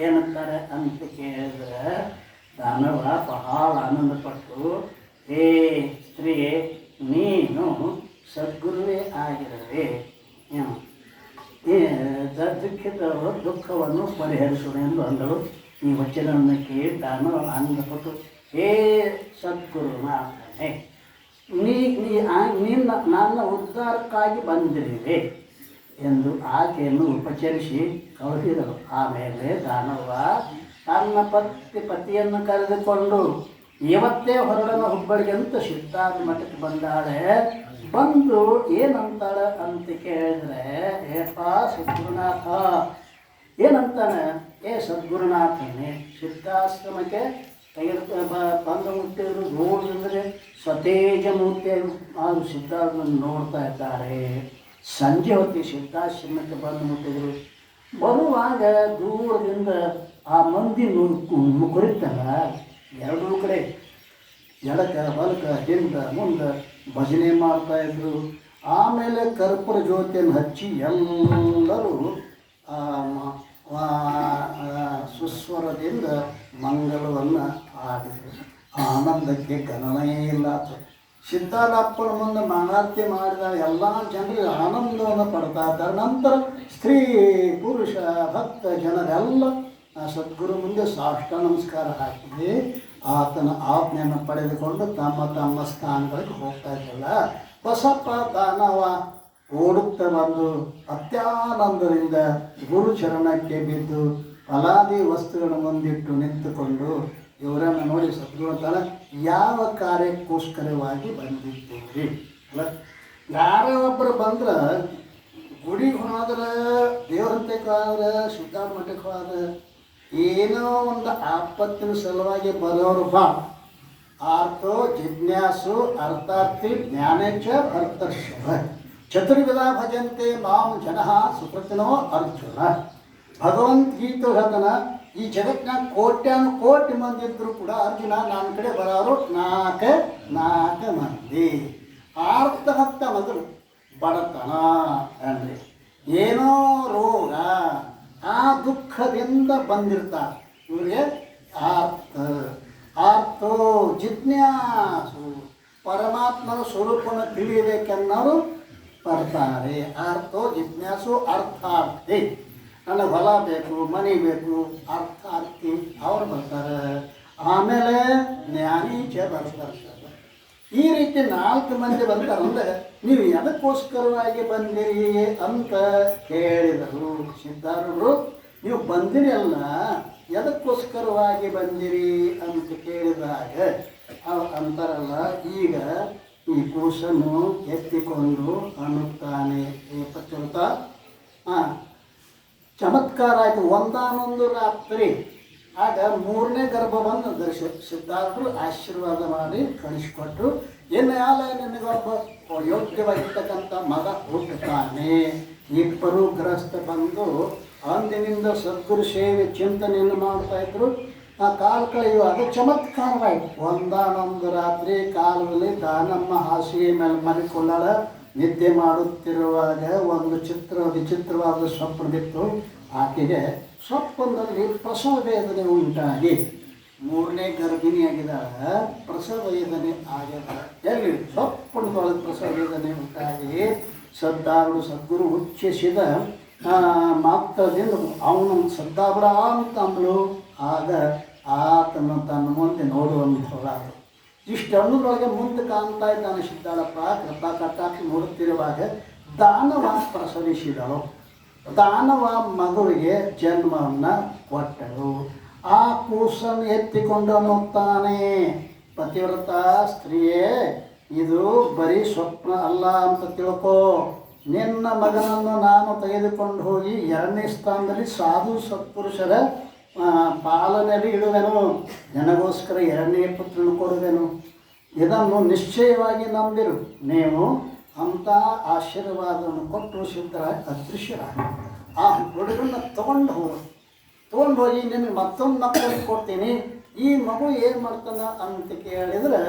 ಏನಂತಾರೆ ಅಂತ ಕೇಳಿದ್ರೆ ದಾನವ ಬಹಳ ಆನಂದಪಟ್ಟು, ಹೇ ಸ್ತ್ರೀ, ನೀನು ಸದ್ಗುರುವೇ ಆಗಿರದೆ ದುಃಖವನ್ನು ಪರಿಹರಿಸೋಣ ಎಂದು ಅಂದಳು. ಈ ವಚನವನ್ನು ಕೇಳಿ ದಾನವ ಆನಂದಪಟ್ಟು, ಹೇ ಸದ್ಗುರುನಾಥನೇ, ನಿನ್ನ ನನ್ನ ಉದ್ಧಾರಕ್ಕಾಗಿ ಬಂದಿರುವೆ ಎಂದು ಆಕೆಯನ್ನು ಉಪಚರಿಸಿ ಕಳುಹಿದರು. ಆಮೇಲೆ ದಾನವ ತನ್ನ ಪತಿಯನ್ನು ಕರೆದುಕೊಂಡು ಇವತ್ತೇ ಹೊರಡನ ಹುಬ್ಬಳ್ಳಿಗೆ ಅಂತ ಸಿದ್ಧಾರ್ಥ ಮಠಕ್ಕೆ ಬಂದಾಳೆ. ಬಂದು ಏನಂತಾಳೆ ಅಂತ ಕೇಳಿದ್ರೆ, ಏಪ ಸದ್ಗುರುನಾಥ ಏನಂತಾನೆ, ಏ ಸದ್ಗುರುನಾಥನೇ, ಸಿದ್ಧಾಶ್ರಮಕ್ಕೆ ಬಂದು ಮುಟ್ಟಿದ್ರು ನೋಡಿದ್ರೆ ಸತೇಜ ಮೂರ್ತಿಯಾಗಿ ಅವರು ಸಿದ್ಧಾರ್ಥನ ನೋಡ್ತಾ ಇದ್ದಾರೆ. ಸಂಜೆ ಹೊತ್ತಿ ಸಿದ್ಧಾಶ್ರಮಕ್ಕೆ ಬಂದು ಮುಟ್ಟಿದ್ರು. ಬರುವಾಗ ದೂರದಿಂದ ಆ ಮಂದಿ ಕುರಿತಲ್ಲ, ಎರಡೂ ಕಡೆ ಎಡಕ ಬಲಕ ಹಿಂದ ಮುಂದೆ ಭಜನೆ ಮಾಡ್ತಾಯಿದ್ರು. ಆಮೇಲೆ ಕರ್ಪೂರ ಜ್ಯೋತಿಯನ್ನು ಹಚ್ಚಿ ಎಲ್ಲರೂ ಸುಸ್ವರದಿಂದ ಮಂಗಲವನ್ನು ಹಾಡಿದರು. ಆನಂದಕ್ಕೆ ಗಣನೆ ಇಲ್ಲ. ಸಿದ್ಧಾರಪ್ಪನ ಮುಂದೆ ಮಂಗಳಾರತಿ ಮಾಡಿದ ಎಲ್ಲ ಜನರಿಗೆ ಆನಂದವನ್ನು ಪಡ್ತಾ ಇದ್ದಾರೆ. ನಂತರ ಸ್ತ್ರೀ ಪುರುಷ ಭಕ್ತ ಜನರೆಲ್ಲ ಸದ್ಗುರು ಮುಂದೆ ಸಾಷ್ಟ ನಮಸ್ಕಾರ ಹಾಕಿ ಆತನ ಆಜ್ಞೆಯನ್ನು ಪಡೆದುಕೊಂಡು ತಮ್ಮ ತಮ್ಮ ಸ್ಥಾನಗಳಿಗೆ ಹೋಗ್ತಾ ಇದ್ದಲ್ಲ. ಬಸಪ್ಪ ದಾನವ ಓಡುತ್ತಾ ಬಂದು ಅತ್ಯಾನಂದದಿಂದ ಗುರು ಚರಣಕ್ಕೆ ಬಿದ್ದು ಫಲಾದಿ ವಸ್ತುಗಳ ಮುಂದಿಟ್ಟು ನಿಂತುಕೊಂಡು ಇವರನ್ನು ನೋಡಿ ಸದ್ಗುರು ಅಂತಾನೆ, ಯಾವ ಕಾರ್ಯಕ್ಕೋಸ್ಕರವಾಗಿ ಬಂದಿದ್ದೀರಿ ಅಲ್ಲ. ಯಾರೋ ಒಬ್ಬರು ಬಂದ್ರೆ ಗುಡಿಗೆ ಹೋದ್ರೆ, ದೇವರಂತಕ್ಕೆ ಹೋದ್ರೆ, ಸಿದ್ಧಾರ್ಥ ಮಠಕ್ಕೆ ಹೋದ್ರೆ, ಏನೋ ಒಂದು ಆಪತ್ತಿನ ಸಲುವಾಗಿ ಬರೋರು ಬಾ. ಆರ್ತೋ ಜಿಜ್ಞಾಸು ಅರ್ಥಾರ್ಥಿ ಜ್ಞಾನೇಚ್ಛ ಭರ್ತರ್ಷಭ ಚತುರ್ವಿಧ ಭಜಂತೆ ಮಾಂ ಜನಃ ಸುಕೃತಿನೋ ಅರ್ಜುನ. ಭಗವದ್ಗೀತೆ ಹೇಳ್ತಾನ, ಈ ಜಗತ್ತಿನ ಕೋಟ್ಯಾನು ಕೋಟಿ ಮಂದಿ ಇದ್ದರೂ ಕೂಡ ಅರ್ಜುನ ನನ್ನ ಕಡೆ ಬರೋರು ನಾಲ್ಕು ಮಂದಿ. ಆರ್ತಭಕ್ತ ಮೊದಲು ಬಡತನ ಅಂದರೆ ಏನೋ ರೋಗ, ಆ ದುಃಖದಿಂದ ಬಂದಿರ್ತಾರೆ ಇವರಿಗೆ. ಆರ್ತೋ ಜಿಜ್ಞಾಸು ಪರಮಾತ್ಮನ ಸ್ವರೂಪವನ್ನು ತಿಳಿಯಬೇಕೆನ್ನೋರು ಬರ್ತಾರೆ. ಆರ್ತೋ ಜಿಜ್ಞಾಸು ಅರ್ಥಾರ್ಥಿ, ನನಗೆ ಹೊಲ ಬೇಕು, ಮನೆ ಬೇಕು, ಅರ್ಥಾರ್ಥಿ ಅವ್ರು ಬರ್ತಾರೆ. ಆಮೇಲೆ ಜ್ಞಾನೀಚ ಬರ್ತಾರೆ. ಈ ರೀತಿ 4 ಮಂದಿ ಬರ್ತಾರಂದ್ರೆ ನೀವು ಎದಕ್ಕೋಸ್ಕರವಾಗಿ ಬಂದಿರಿ ಅಂತ ಕೇಳಿದರು. ಸಿದ್ಧಾರೂಢರು ನೀವು ಬಂದಿರಿ ಅಲ್ಲ, ಎದಕ್ಕೋಸ್ಕರವಾಗಿ ಬಂದಿರಿ ಅಂತ ಕೇಳಿದಾಗ ಅಂತಾರಲ್ಲ, ಈಗ ಈ ಕೂಸನ್ನು ಎತ್ತಿಕೊಂಡು ಅನ್ನುತ್ತಾನೆ. ಪಚ್ಚುತ ಚಮತ್ಕಾರ ಆಯಿತು. ಒಂದಾನೊಂದು ರಾತ್ರಿ ಆಗ 3ನೇ ಗರ್ಭ ಬಂದು ಸಿದ್ಧಾರ್ಥರು ಆಶೀರ್ವಾದ ಮಾಡಿ ಕಳಿಸಿಕೊಟ್ರು. ಇನ್ನು ಯಾಲ ನಿನಗೊಬ್ಬ ಯೋಗ್ಯವಾಗಿರ್ತಕ್ಕಂಥ ಮಗ ಹುಟ್ಟುತ್ತಾನೆ. ಇಬ್ಬರು ಗೃಹಸ್ಥ ಬಂದು ಅಂದಿನಿಂದ ಸದ್ಗುರು ಸೇವೆ ಚಿಂತನೆಯನ್ನು ಮಾಡ್ತಾಯಿದ್ರು. ಆ ಕಾಲ ಕಳೆಯುವಾಗ ಚಮತ್ಕಾರವಾಯಿತು. ಒಂದಾನೊಂದು ರಾತ್ರಿ ಕಾಲದಲ್ಲಿ ದಾನಮ್ಮ ಹಾಸಿಗೆ ಮೇಲೆ ಮಲಿಕೊಳ್ಳಳ ನಿದ್ದೆ ಮಾಡುತ್ತಿರುವಾಗ ಒಂದು ವಿಚಿತ್ರವಾದ ಸ್ವಪ್ನ ಬಿತ್ತು. ಆಕೆಗೆ ಸ್ವಪ್ನದಲ್ಲಿ ಪ್ರಸವ ವೇದನೆ ಉಂಟಾಗಿ 3ನೇ ಗರ್ಭಿಣಿಯಾಗಿದ್ದಾಗ ಪ್ರಸವ ವೇದನೆ ಆಗ್ಯದ. ಎಲ್ಲಿ ಸ್ವಪ್ನದೊಳಗೆ ಪ್ರಸವ ವೇದನೆ ಉಂಟಾಗಿ ಸದ್ಗುರು ಉಚ್ಚಿಸಿದ ಮಾತ್ರದಿಂದ ಅವನು ಸದ್ದಾಬಿಡ ಅಂತ ಅಂದಳು. ಆಗ ಆತನು ತನ್ನ ಮುಂದೆ ನೋಡುವಂಥವಳಾದಳು. ಇಷ್ಟು ಅನ್ನೋದ್ರೊಳಗೆ ಮುಂದೆ ಕಾಣ್ತಾ ಇದ್ದಾನೆ ಸಿದ್ದಾಳಪ್ಪ. ಕೃಪಾ ಕಟ್ಟಾಕಿ ನೋಡುತ್ತಿರುವಾಗ ದಾನವ ಪ್ರಸವಿಸಿದಳು. ದಾನವ ಮಗುವಿಗೆ ಜನ್ಮವನ್ನು ಕೊಟ್ಟಳು. ಆ ಕೂಸನ್ನು ಎತ್ತಿಕೊಂಡು ಅನ್ನುತ್ತಾನೆ, ಪತಿವ್ರತ ಸ್ತ್ರೀಯೇ, ಇದು ಬರೀ ಸ್ವಪ್ನ ಅಲ್ಲ ಅಂತ ತಿಳ್ಕೋ. ನಿನ್ನ ಮಗನನ್ನು ನಾನು ತೆಗೆದುಕೊಂಡು ಹೋಗಿ 2ನೇ ಸ್ಥಾನದಲ್ಲಿ ಸಾಧು ಸತ್ಪುರುಷರ ಪಾಲನೆಯಲ್ಲಿ ಇಡುವೆನು. ನನಗೋಸ್ಕರ 2ನೇ ಪುತ್ರನು ಕೊಡುವೆನು. ಇದನ್ನು ನಿಶ್ಚಯವಾಗಿ ನಂಬಿರು. ನೀವು ಅಂಥ ಆಶೀರ್ವಾದವನ್ನು ಕೊಟ್ಟು ಸಿದ್ಧರಾಗಿ ಅದೃಶ್ಯರಾಗಿ ಆ ಹುಡುಗನ್ನ ತೊಗೊಂಡು ಹೋಗಿ ನಿಮಗೆ ಮತ್ತೊಂದು ಮಕ್ಕಳಿಗೆ ಕೊಡ್ತೀನಿ. ಈ ಮಗು ಏನು ಮಾಡ್ತಾನೆ ಅಂತ ಕೇಳಿದರೆ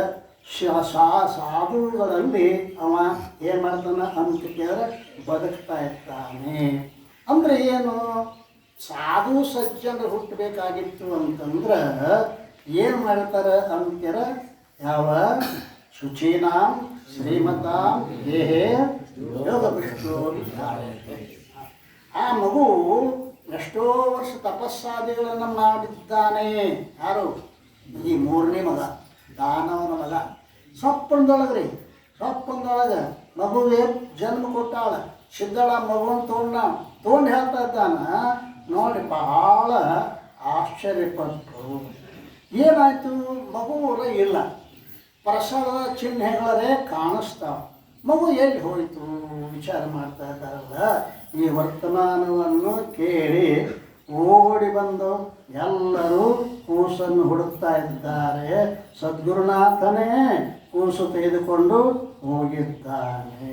ಸಾಧುಗಳಲ್ಲಿ ಅವ ಏನು ಮಾಡ್ತಾನೆ ಅಂತ ಕೇಳಿದ್ರೆ ಬದುಕ್ತಾ ಇರ್ತಾನೆ. ಅಂದರೆ ಏನು, ಸಾಧು ಸಜ್ಜನರು ಹುಟ್ಟಬೇಕಾಗಿತ್ತು ಅಂತಂದ್ರೆ ಏನು ಮಾಡ್ತಾರೆ ಅಂತೀರ, ಯಾವ ಶುಚೀನಾಂ ಶ್ರೀಮತಾಂ ದೇಹೇ ಯೋಗ ವಿಷ್ಣು. ಆ ಮಗು ಎಷ್ಟೋ ವರ್ಷ ತಪಸ್ಸಾದಿಗಳನ್ನು ಮಾಡಿದ್ದಾನೆ. ಯಾರು? ಈ 3ನೇ ಮಗ, ದಾನವನ ಮಗ. ಸೊಪ್ಪಂದೊಳಗೆ ಮಗುವೆ ಜನ್ಮ ಕೊಟ್ಟಾಳ. ಸಿದ್ಧಳ ಮಗುವನ್ನು ತೊಗೊಂಡು ಹೇಳ್ತಾ ಇದ್ದಾನ. ನೋಡಿ ಬಹಳ ಆಶ್ಚರ್ಯಪಟ್ಟರು. ಏನಾಯಿತು? ಮಗು ಇಲ್ಲ, ಪ್ರಸವದ ಚಿಹ್ನೆಗಳೇ ಕಾಣಿಸ್ತಾವೆ. ಮಗು ಎಲ್ಲಿ ಹೋಯಿತು ವಿಚಾರ ಮಾಡ್ತಾ ಇದ್ದಾರಲ್ಲ. ಈ ವರ್ತಮಾನವನ್ನು ಕೇಳಿ ಓಡಿ ಬಂದು ಎಲ್ಲರೂ ಕೂಸನ್ನು ಹುಡುಕ್ತಾ ಇದ್ದಾರೆ. ಸದ್ಗುರುನಾಥನೇ ಕೂಸು ತೆಗೆದುಕೊಂಡು ಹೋಗಿದ್ದಾನೆ.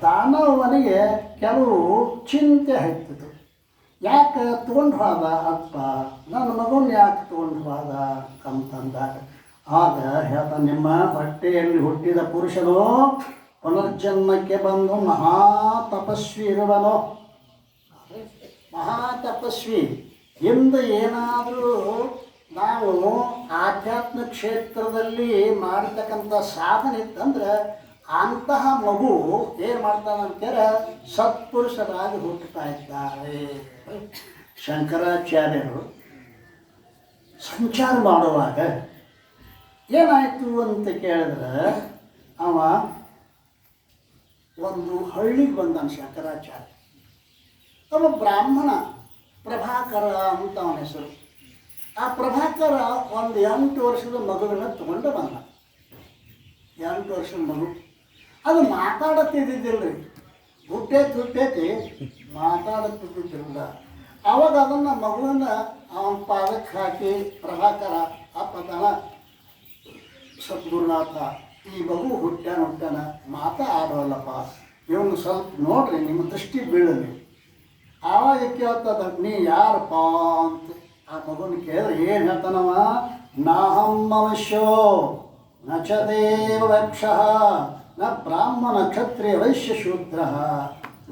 ದಾನವನಿಗೆ ಕೆಲವು ಚಿಂತೆ ಹತ್ತಿತು. ಯಾಕೆ ತೊಗೊಂಡು ಹೋದ ಅಪ್ಪ, ನನ್ನ ಮಗನ ಯಾಕೆ ತೊಗೊಂಡು ಹೋದ ಅಂತಂದಾಗ ಆಗ ಹೇಳ್ದ, ನಿಮ್ಮ ಹೊಟ್ಟೆಯಲ್ಲಿ ಹುಟ್ಟಿದ ಪುರುಷನು ಪುನರ್ಜನ್ಮಕ್ಕೆ ಬಂದು ಮಹಾತಪಸ್ವಿ ಇರುವನು. ಮಹಾತಪಸ್ವಿ ಎಂದು ಏನಾದರೂ ನಾವು ಆಧ್ಯಾತ್ಮ ಕ್ಷೇತ್ರದಲ್ಲಿ ಮಾಡತಕ್ಕಂಥ ಸಾಧನೆ ಇತ್ತಂದ್ರೆ ಅಂತಹ ಮಗು ಏನು ಮಾಡ್ತಾನಂತೇಳಿ ಸತ್ಪುರುಷರಾಗಿ ಹುಟ್ಟುತ್ತಾ ಇದ್ದಾರೆ. ಶಂಕರಾಚಾರ್ಯರು ಸಂಚಾರ ಮಾಡುವಾಗ ಏನಾಯಿತು ಅಂತ ಕೇಳಿದ್ರೆ, ಅವ ಒಂದು ಹಳ್ಳಿಗೆ ಬಂದಾನ ಶಂಕರಾಚಾರ್ಯ. ಅವ ಬ್ರಾಹ್ಮಣ, ಪ್ರಭಾಕರ ಅಂತ ಅವನ ಹೆಸರು. ಆ ಪ್ರಭಾಕರ ಒಂದು 8 ವರ್ಷದ ಮಗುವಿನ ತಗೊಂಡು ಬಂದ. 8 ವರ್ಷದ ಮಗು ಅದು ಮಾತಾಡುತ್ತಿದ್ದಿದ್ದಿಲ್ಲ ರೀ. ಹುಟ್ಟೈತಿ ಮಾತಾಡುತ್ತಿದ್ದಿಲ್ಲ. ಅವಾಗ ಅದನ್ನು ಮಗುವನ್ನ ಅವನ ಪಾದಕ್ಕೆ ಹಾಕಿ ಪ್ರಭಾಕರ ಅಪ್ಪತನ, ಸದ್ಗುರುನಾಥ, ಈ ಮಗು ಹುಟ್ಟಾನ ಮಾತಾಡೋಲ್ಲಪ್ಪ, ಇವನು ಸ್ವಲ್ಪ ನೋಡ್ರಿ, ನಿಮ್ಮ ದೃಷ್ಟಿ ಬೀಳಲಿ. ಆವಾಗ ಕೇಳ್ತದ, ನೀ ಯಾರಪ್ಪ ಅಂತ ಆ ಮಗುನ ಕೇಳಿದ್ರೆ ಏನು ಹೇಳ್ತಾನವ, ನಾಹಂ ಮನುಷ್ಯೋ ನ ಚ ದೇವ ವಕ್ಷಃ ನ ಬ್ರಾಹ್ಮಣ ಕ್ಷತ್ರಿಯ ವೈಶ್ಯ ಶೂದ್ರ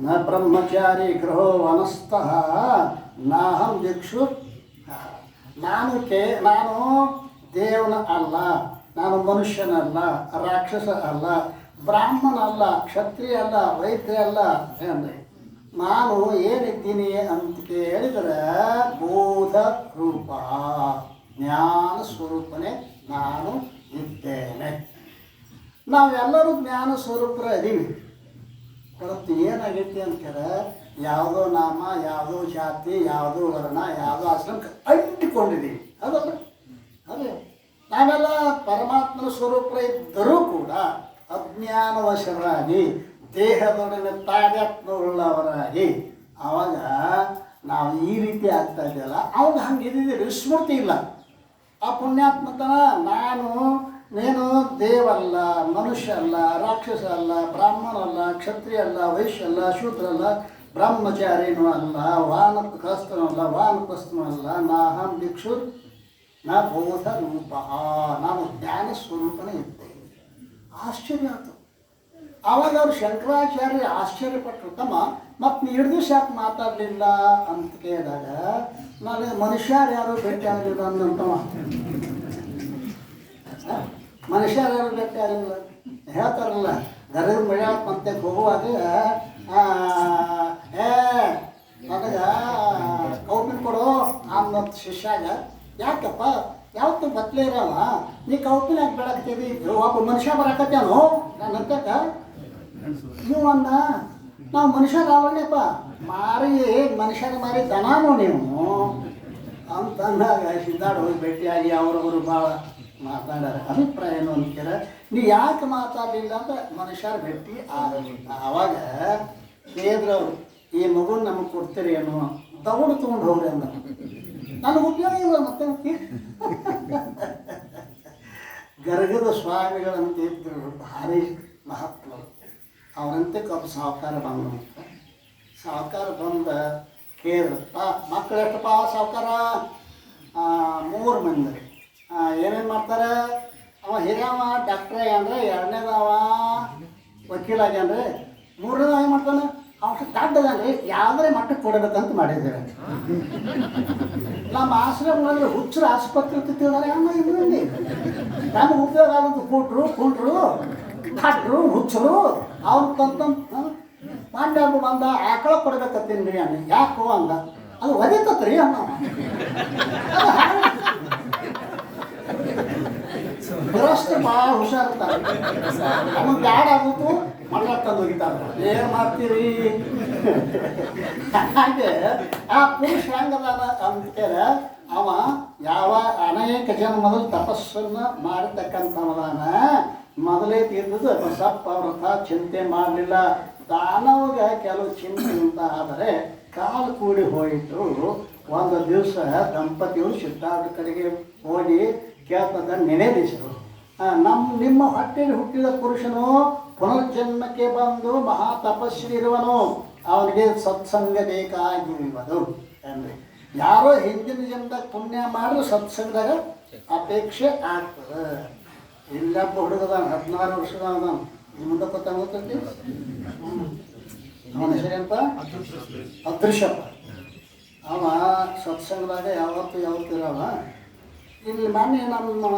ನ ಬ್ರಹ್ಮಚಾರಿ ಗೃಹೋ ವನಸ್ಥಃ ನಾಹಂ ದಿಕ್ಷು. ನಾನು ದೇವನ ಅಲ್ಲ, ನಾನು ಮನುಷ್ಯನಲ್ಲ, ರಾಕ್ಷಸ ಅಲ್ಲ, ಬ್ರಾಹ್ಮಣ ಅಲ್ಲ, ಕ್ಷತ್ರಿಯ ಅಲ್ಲ, ವೈದ್ಯ ಅಲ್ಲ. ಅಂದರೆ ನಾನು ಏನಿದ್ದೀನಿ ಅಂತ ಕೇಳಿದರೆ ಬೋಧ ರೂಪ, ಜ್ಞಾನ ಸ್ವರೂಪನೇ ನಾನು ಇದ್ದೇನೆ. ನಾವೆಲ್ಲರೂ ಜ್ಞಾನ ಸ್ವರೂಪರ ಇದೀವಿ. ಹೊರತು ಏನಾಗೈತಿ ಅಂತಾರೆ, ಯಾವುದೋ ನಾಮ, ಯಾವುದೋ ಜಾತಿ, ಯಾವುದೋ ವರ್ಣ, ಯಾವುದೋ ಆಶ್ರಮಕ್ಕೆ ಅಂಟಿಕೊಂಡಿದ್ದೀವಿ. ಅದಲ್ಲ, ಅದೇ ನಾವೆಲ್ಲ ಪರಮಾತ್ಮನ ಸ್ವರೂಪರ ಇದ್ದರೂ ಕೂಡ ಅಜ್ಞಾನವಶರಾಗಿ ದೇಹದೊಡನೆ ತಾದಾತ್ಮವುಳ್ಳವರಾಗಿ ಆವಾಗ ನಾವು ಈ ರೀತಿ ಆಗ್ತಾ ಇದೆಯಲ್ಲ, ಅವಾಗ ಹಂಗಿದ್ದೀವಿ. ಸ್ಮೃತಿ ಇಲ್ಲ. ಆ ಪುಣ್ಯಾತ್ಮತನ ನೀನು ದೇವಲ್ಲ, ಮನುಷ್ಯ ಅಲ್ಲ, ರಾಕ್ಷಸ ಅಲ್ಲ, ಬ್ರಾಹ್ಮಣ ಅಲ್ಲ, ಕ್ಷತ್ರಿಯ ಅಲ್ಲ, ವೈಶ್ಯ ಅಲ್ಲ, ಶೂದ್ರ ಅಲ್ಲ, ಬ್ರಹ್ಮಚಾರಿನೂ ಅಲ್ಲ, ವಾನಪ್ರಸ್ಥನೂ ಅಲ್ಲ, ವಾನಪ್ರಸ್ಥನೂ ಅಲ್ಲ, ನಾಹಂ ಭಿಕ್ಷು ನ ಬೋಧ ರೂಪ, ನಾನು ಜ್ಞಾನ ಸ್ವರೂಪನೇ ಇದ್ದೇನೆ. ಆಶ್ಚರ್ಯ ಆಯಿತು. ಆವಾಗ ಅವರು ಶಂಕರಾಚಾರ್ಯ ಆಶ್ಚರ್ಯಪಟ್ಟರು. ತಮ್ಮ ಮತ್ತು ನೀ 2 ದಿವಸ ಯಾಕೆ ಮಾತಾಡಲಿಲ್ಲ ಅಂತ ಕೇಳಿದಾಗ, ನಾನು ಮನುಷ್ಯರು ಯಾರು ಭೇಟಿ ಆಗಲಿಲ್ಲ ಅನ್ನಂತವ. ಮನುಷ್ಯರು ಯಾರು ಭೇಟಿ ಆಗಲಿಲ್ಲ ಹೇಳ್ತಾರಲ್ಲ, ಗರಗ ಮಳೆ ಪಂಥಕ್ಕೆ ಹೋಗುವಾಗ ಕೌಪಿನ ಕೊಡು ಅನ್ನೋದು ಶಿಷ್ಯಾಗ, ಯಾಕಪ್ಪ ಯಾವತ್ತು ಬತ್ಲೇ ಇರಲ್ಲ, ನೀ ಕೌಪಿನ ಯಾಕೆ ಬೆಳಕತ್ತೀವಿ, ಒಬ್ಬ ಮನುಷ್ಯ ಬರಾಕತ್ತೇನು ನಾನು ಅಂತಕ್ಕ ನೀವು ಅಂದ, ನಾವು ಮನುಷ್ಯರಾವಣ್ಣಪ್ಪ ಮಾರಿ ಮನುಷ್ಯರ ಮಾರಿ ದನಾನು ನೀವು ಅಂತಂದಾಗ ಸಿದ್ಧಾರ್ಥ ಹೋಗಿ ಭೇಟಿಯಾಗಿ ಅವರವರು ಭಾಳ ಮಾತಾಡ್ಯಾರ. ಅಭಿಪ್ರಾಯ ಏನು ಅಂತೀರ, ನೀ ಯಾಕೆ ಮಾತಾಡಲಿಲ್ಲ ಅಂತ ಮನುಷ್ಯರ ಭೇಟಿ ಆಗಲಿಲ್ಲ. ಆವಾಗ ಕೇಳಿದ್ರವ್ರು, ಈ ಮಗುನ ನಮಗೆ ಕೊಡ್ತೀರಿ ಏನೋ, ತಗೊಂಡು ತೊಗೊಂಡು ಹೋಗ್ರಿ ಅಂದ. ನನಗೆ ಉಪಯೋಗ ಇಲ್ಲ ಮತ್ತೆ. ಗರ್ಗದ ಸ್ವಾಮಿಗಳಂತ ಇದ್ರು, ಭಾರಿ ಮಹತ್ವ. ಅವರಂತೆ ಒಬ್ಬ ಸಾಹುಕಾರ ಬಂದ. ಸಾಹುಕಾರ ಬಂದ ಕೇಳಿದ್ರಪ್ಪ, ಮಕ್ಕಳು ಎಷ್ಟಪ್ಪ ಸಾಹುಕಾರ? 3 ಮಂದಿ ರೀ. ಏನೇನು ಮಾಡ್ತಾರೆ? ಅವ ಹಿರಿಯವ ಡಾಕ್ಟ್ರ್ ಆಗ್ಯಾನ್ರಿ, 2ನೇದವ ವಕೀಲ ಆಗ್ಯಾನ್ರಿ, 3ನೇದವ ಏನು ಮಾಡ್ತಾನೆ? ಅವ್ನು ದಡ್ಡದಾನ್ರಿ, ಯಾವುದೇ ಮಟ್ಟಕ್ಕೆ ಕೊಡಬೇಕಂತ ಮಾಡಿದ್ದೇವೆ. ನಮ್ಮ ಆಶ್ರಮಗಳಲ್ಲಿ ಹುಚ್ಚರು ಆಸ್ಪತ್ರೆ ತಿಂತಿದ್ದಾರೆ. ಅಮ್ಮ ಇನ್ನೊಂದು ನಮ್ಗೆ ಉಪಯೋಗ ಆಗೋದು ಕುಂಟ್ರು ಡಾಕ್ಟ್ರು ಹುಚ್ಚರು ಅವ್ರು ತಂತ ಮಂಡ್ಯ ಬಂದ ಆಕಳ ಕೊಡ್ಬೇಕತ್ತೀನಿ ರೀ ಅನ್ನ. ಯಾಕೋ ಅಂದ, ಅದು ಒದಿತತ್ರಿ ಅನ್ನ. ಗೃಹಸ್ಥ ಭಾಳ ಹುಷಾರಿರ್ತಾರೆ, ನಮಗೆ ಬ್ಯಾಡ್ ಆಗುತ್ತು ಮಾಡ್ಲಕ್ಕಂದು ಹೋಗಿತಾರೆ. ಏನು ಮಾಡ್ತೀರಿ? ಹಾಗೆ ಆ ಪುರುಷ ಹೆಂಗದಾನ ಅಂತೇಳಿ ಅವ ಯಾವ ಅನೇಕ ಜನ ಮೊದಲು ತಪಸ್ಸನ್ನು ಮಾಡತಕ್ಕಂಥವದಾನ. ಮೊದಲೇ ತೀರ್ದು ಬಸಪ್ಪ ವ್ರತ ಚಿಂತೆ ಮಾಡಲಿಲ್ಲ. ದಾನವಾಗ ಕೆಲವು ಚಿಂತೆ ಅಂತ ಆದರೆ ಕಾಲು ಕೂಡಿ ಹೋಯಿತು. ಒಂದು ದಿವಸ ದಂಪತಿಗಳು ಸಿದ್ಧಾರ್ಥ ಕಡೆಗೆ ಹೋಗಿ ಕೇಳ್ತದ ನಿವೇದಿಸರು, ನಿಮ್ಮ ಹೊಟ್ಟೆಯಲ್ಲಿ ಹುಟ್ಟಿದ ಪುರುಷನು ಪುನರ್ಜನ್ಮಕ್ಕೆ ಬಂದು ಮಹಾ ತಪಸ್ವಿ ಇರುವನು, ಅವನಿಗೆ ಸತ್ಸಂಗ ಬೇಕಾಗಿರುವುದು ಅಂದರೆ ಯಾರೋ ಹಿಂದಿನ ಜನ್ಮದಾಗ ಪುಣ್ಯ ಮಾಡಿದ್ರೆ ಸತ್ಸಂಗದಾಗ ಅಪೇಕ್ಷೆ ಆಗ್ತದೆ. ಇಲ್ಲಪ್ಪ ಹುಡುಗದಾನ 16 ವರ್ಷದ ಅದಾನ, ಮುಂದೆ ಗೊತ್ತಾಗುತ್ತೆ. ಅವನ ಹೆಸರೇನಪ್ಪ? ಅದೃಶ್ಯಪ್ಪ. ಅವ ಸತ್ಸಂಗದಾಗ ಯಾವತ್ತು ಇರವ. ಇಲ್ಲಿ ಮೊನ್ನೆ ನಮ್ಮ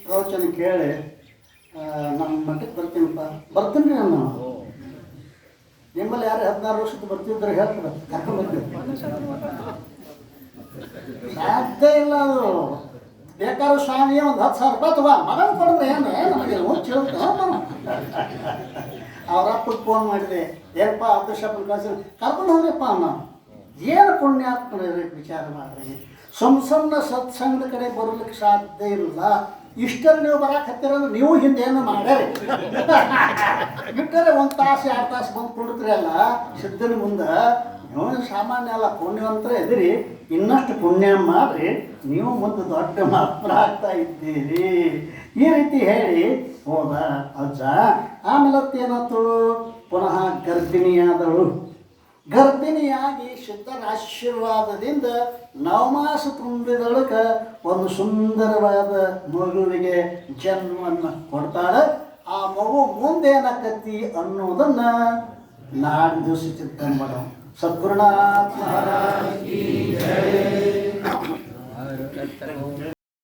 ಪ್ರವಚನ ಕೇಳಿ ನಮ್ಮ ಮಠಕ್ಕೆ ಬರ್ತೀನಿ ರೀ ನಾನು. ನಿಮ್ಮಲ್ಲಿ ಯಾರು 16 ವರ್ಷದ ಬರ್ತಿದ್ರೆ ಹೇಳ್ತಾರೆ, ಕರ್ಕೊಂಡ್ಬರ್ತೀವಿ. ಸಾಧ್ಯ ಇಲ್ಲ ಅದು. ಬೇಕಾದ್ರೂ ಸ್ವಾಮಿ ಒಂದು 10,000 ರೂಪಾಯಿ ತಗೋ, ಮಗನ ಕೊಡಿದ್ರೆ ಏನು ನಮಗೆ ಹುಚ್ಚು ಅವ್ರ ಅಪ್ಪಗೆ ಫೋನ್ ಮಾಡಿದೆ, ಏನಪ್ಪ ಅದೃಶ್ಯಪ್ಪನ ಕಳಿಸಿ ಕರ್ಕೊಂಡು ಹೋಗ್ರಿಪ್ಪ ನಾವು. ಏನು ಪುಣ್ಯಾತ್ಮ ವಿಚಾರ ಮಾಡ್ರಿ. ಸಣ್ಣ ಸತ್ಸಂಗದ ಕಡೆ ಬರಲಿಕ್ಕೆ ಸಾಧ್ಯ ಇಲ್ಲ. ಇಷ್ಟಲ್ಲಿ ನೀವು ಬರಕ್ಕೆ ಹತ್ತಿರಂದ್ರೆ ನೀವು ಹಿಂದೆ ಏನು ಮಾಡ್ಯಾರಿ ಬಿಟ್ಟರೆ 1 ತಾಸು 2 ತಾಸು ಬಂದು ಕೊಡ್ತೀರಿ ಅಲ್ಲ ಸಿದ್ಧನ ಮುಂದೆ. ನೀವು ಸಾಮಾನ್ಯ ಅಲ್ಲ, ಪುಣ್ಯವಂತರ ಎದಿರಿ, ಇನ್ನಷ್ಟು ಪುಣ್ಯ ಮಾಡಿರಿ, ನೀವು ಮುಂದೆ ದೊಡ್ಡ ಮಾತ್ರ ಇದ್ದೀರಿ. ಈ ರೀತಿ ಹೇಳಿ ಹೋದ ಅಜ್ಜ. ಆಮೇಲೆ ಏನಾಯ್ತು, ಪುನಃ ಗರ್ಭಿಣಿಯಾದಳು. ಗರ್ಭಿಣಿಯಾಗಿ ಸಿದ್ಧರ ಆಶೀರ್ವಾದದಿಂದ 9 ಮಾಸ ತುಂಬಿದೊಳಗೆ ಒಂದು ಸುಂದರವಾದ ಮಗುವಿಗೆ ಜನ್ಮವನ್ನು ಕೊಡ್ತಾಳೆ. ಆ ಮಗು ಮುಂದೇನಾಕತಿ ಅನ್ನೋದನ್ನು ನಾಡಿನ ದಿವಸ ಚಿಂತನೆ ಮಾಡೋಣ. ಸದ್ಗುರುನಾಥ ಮಹಾರಾಜ್ ಕಿ ಜೈ.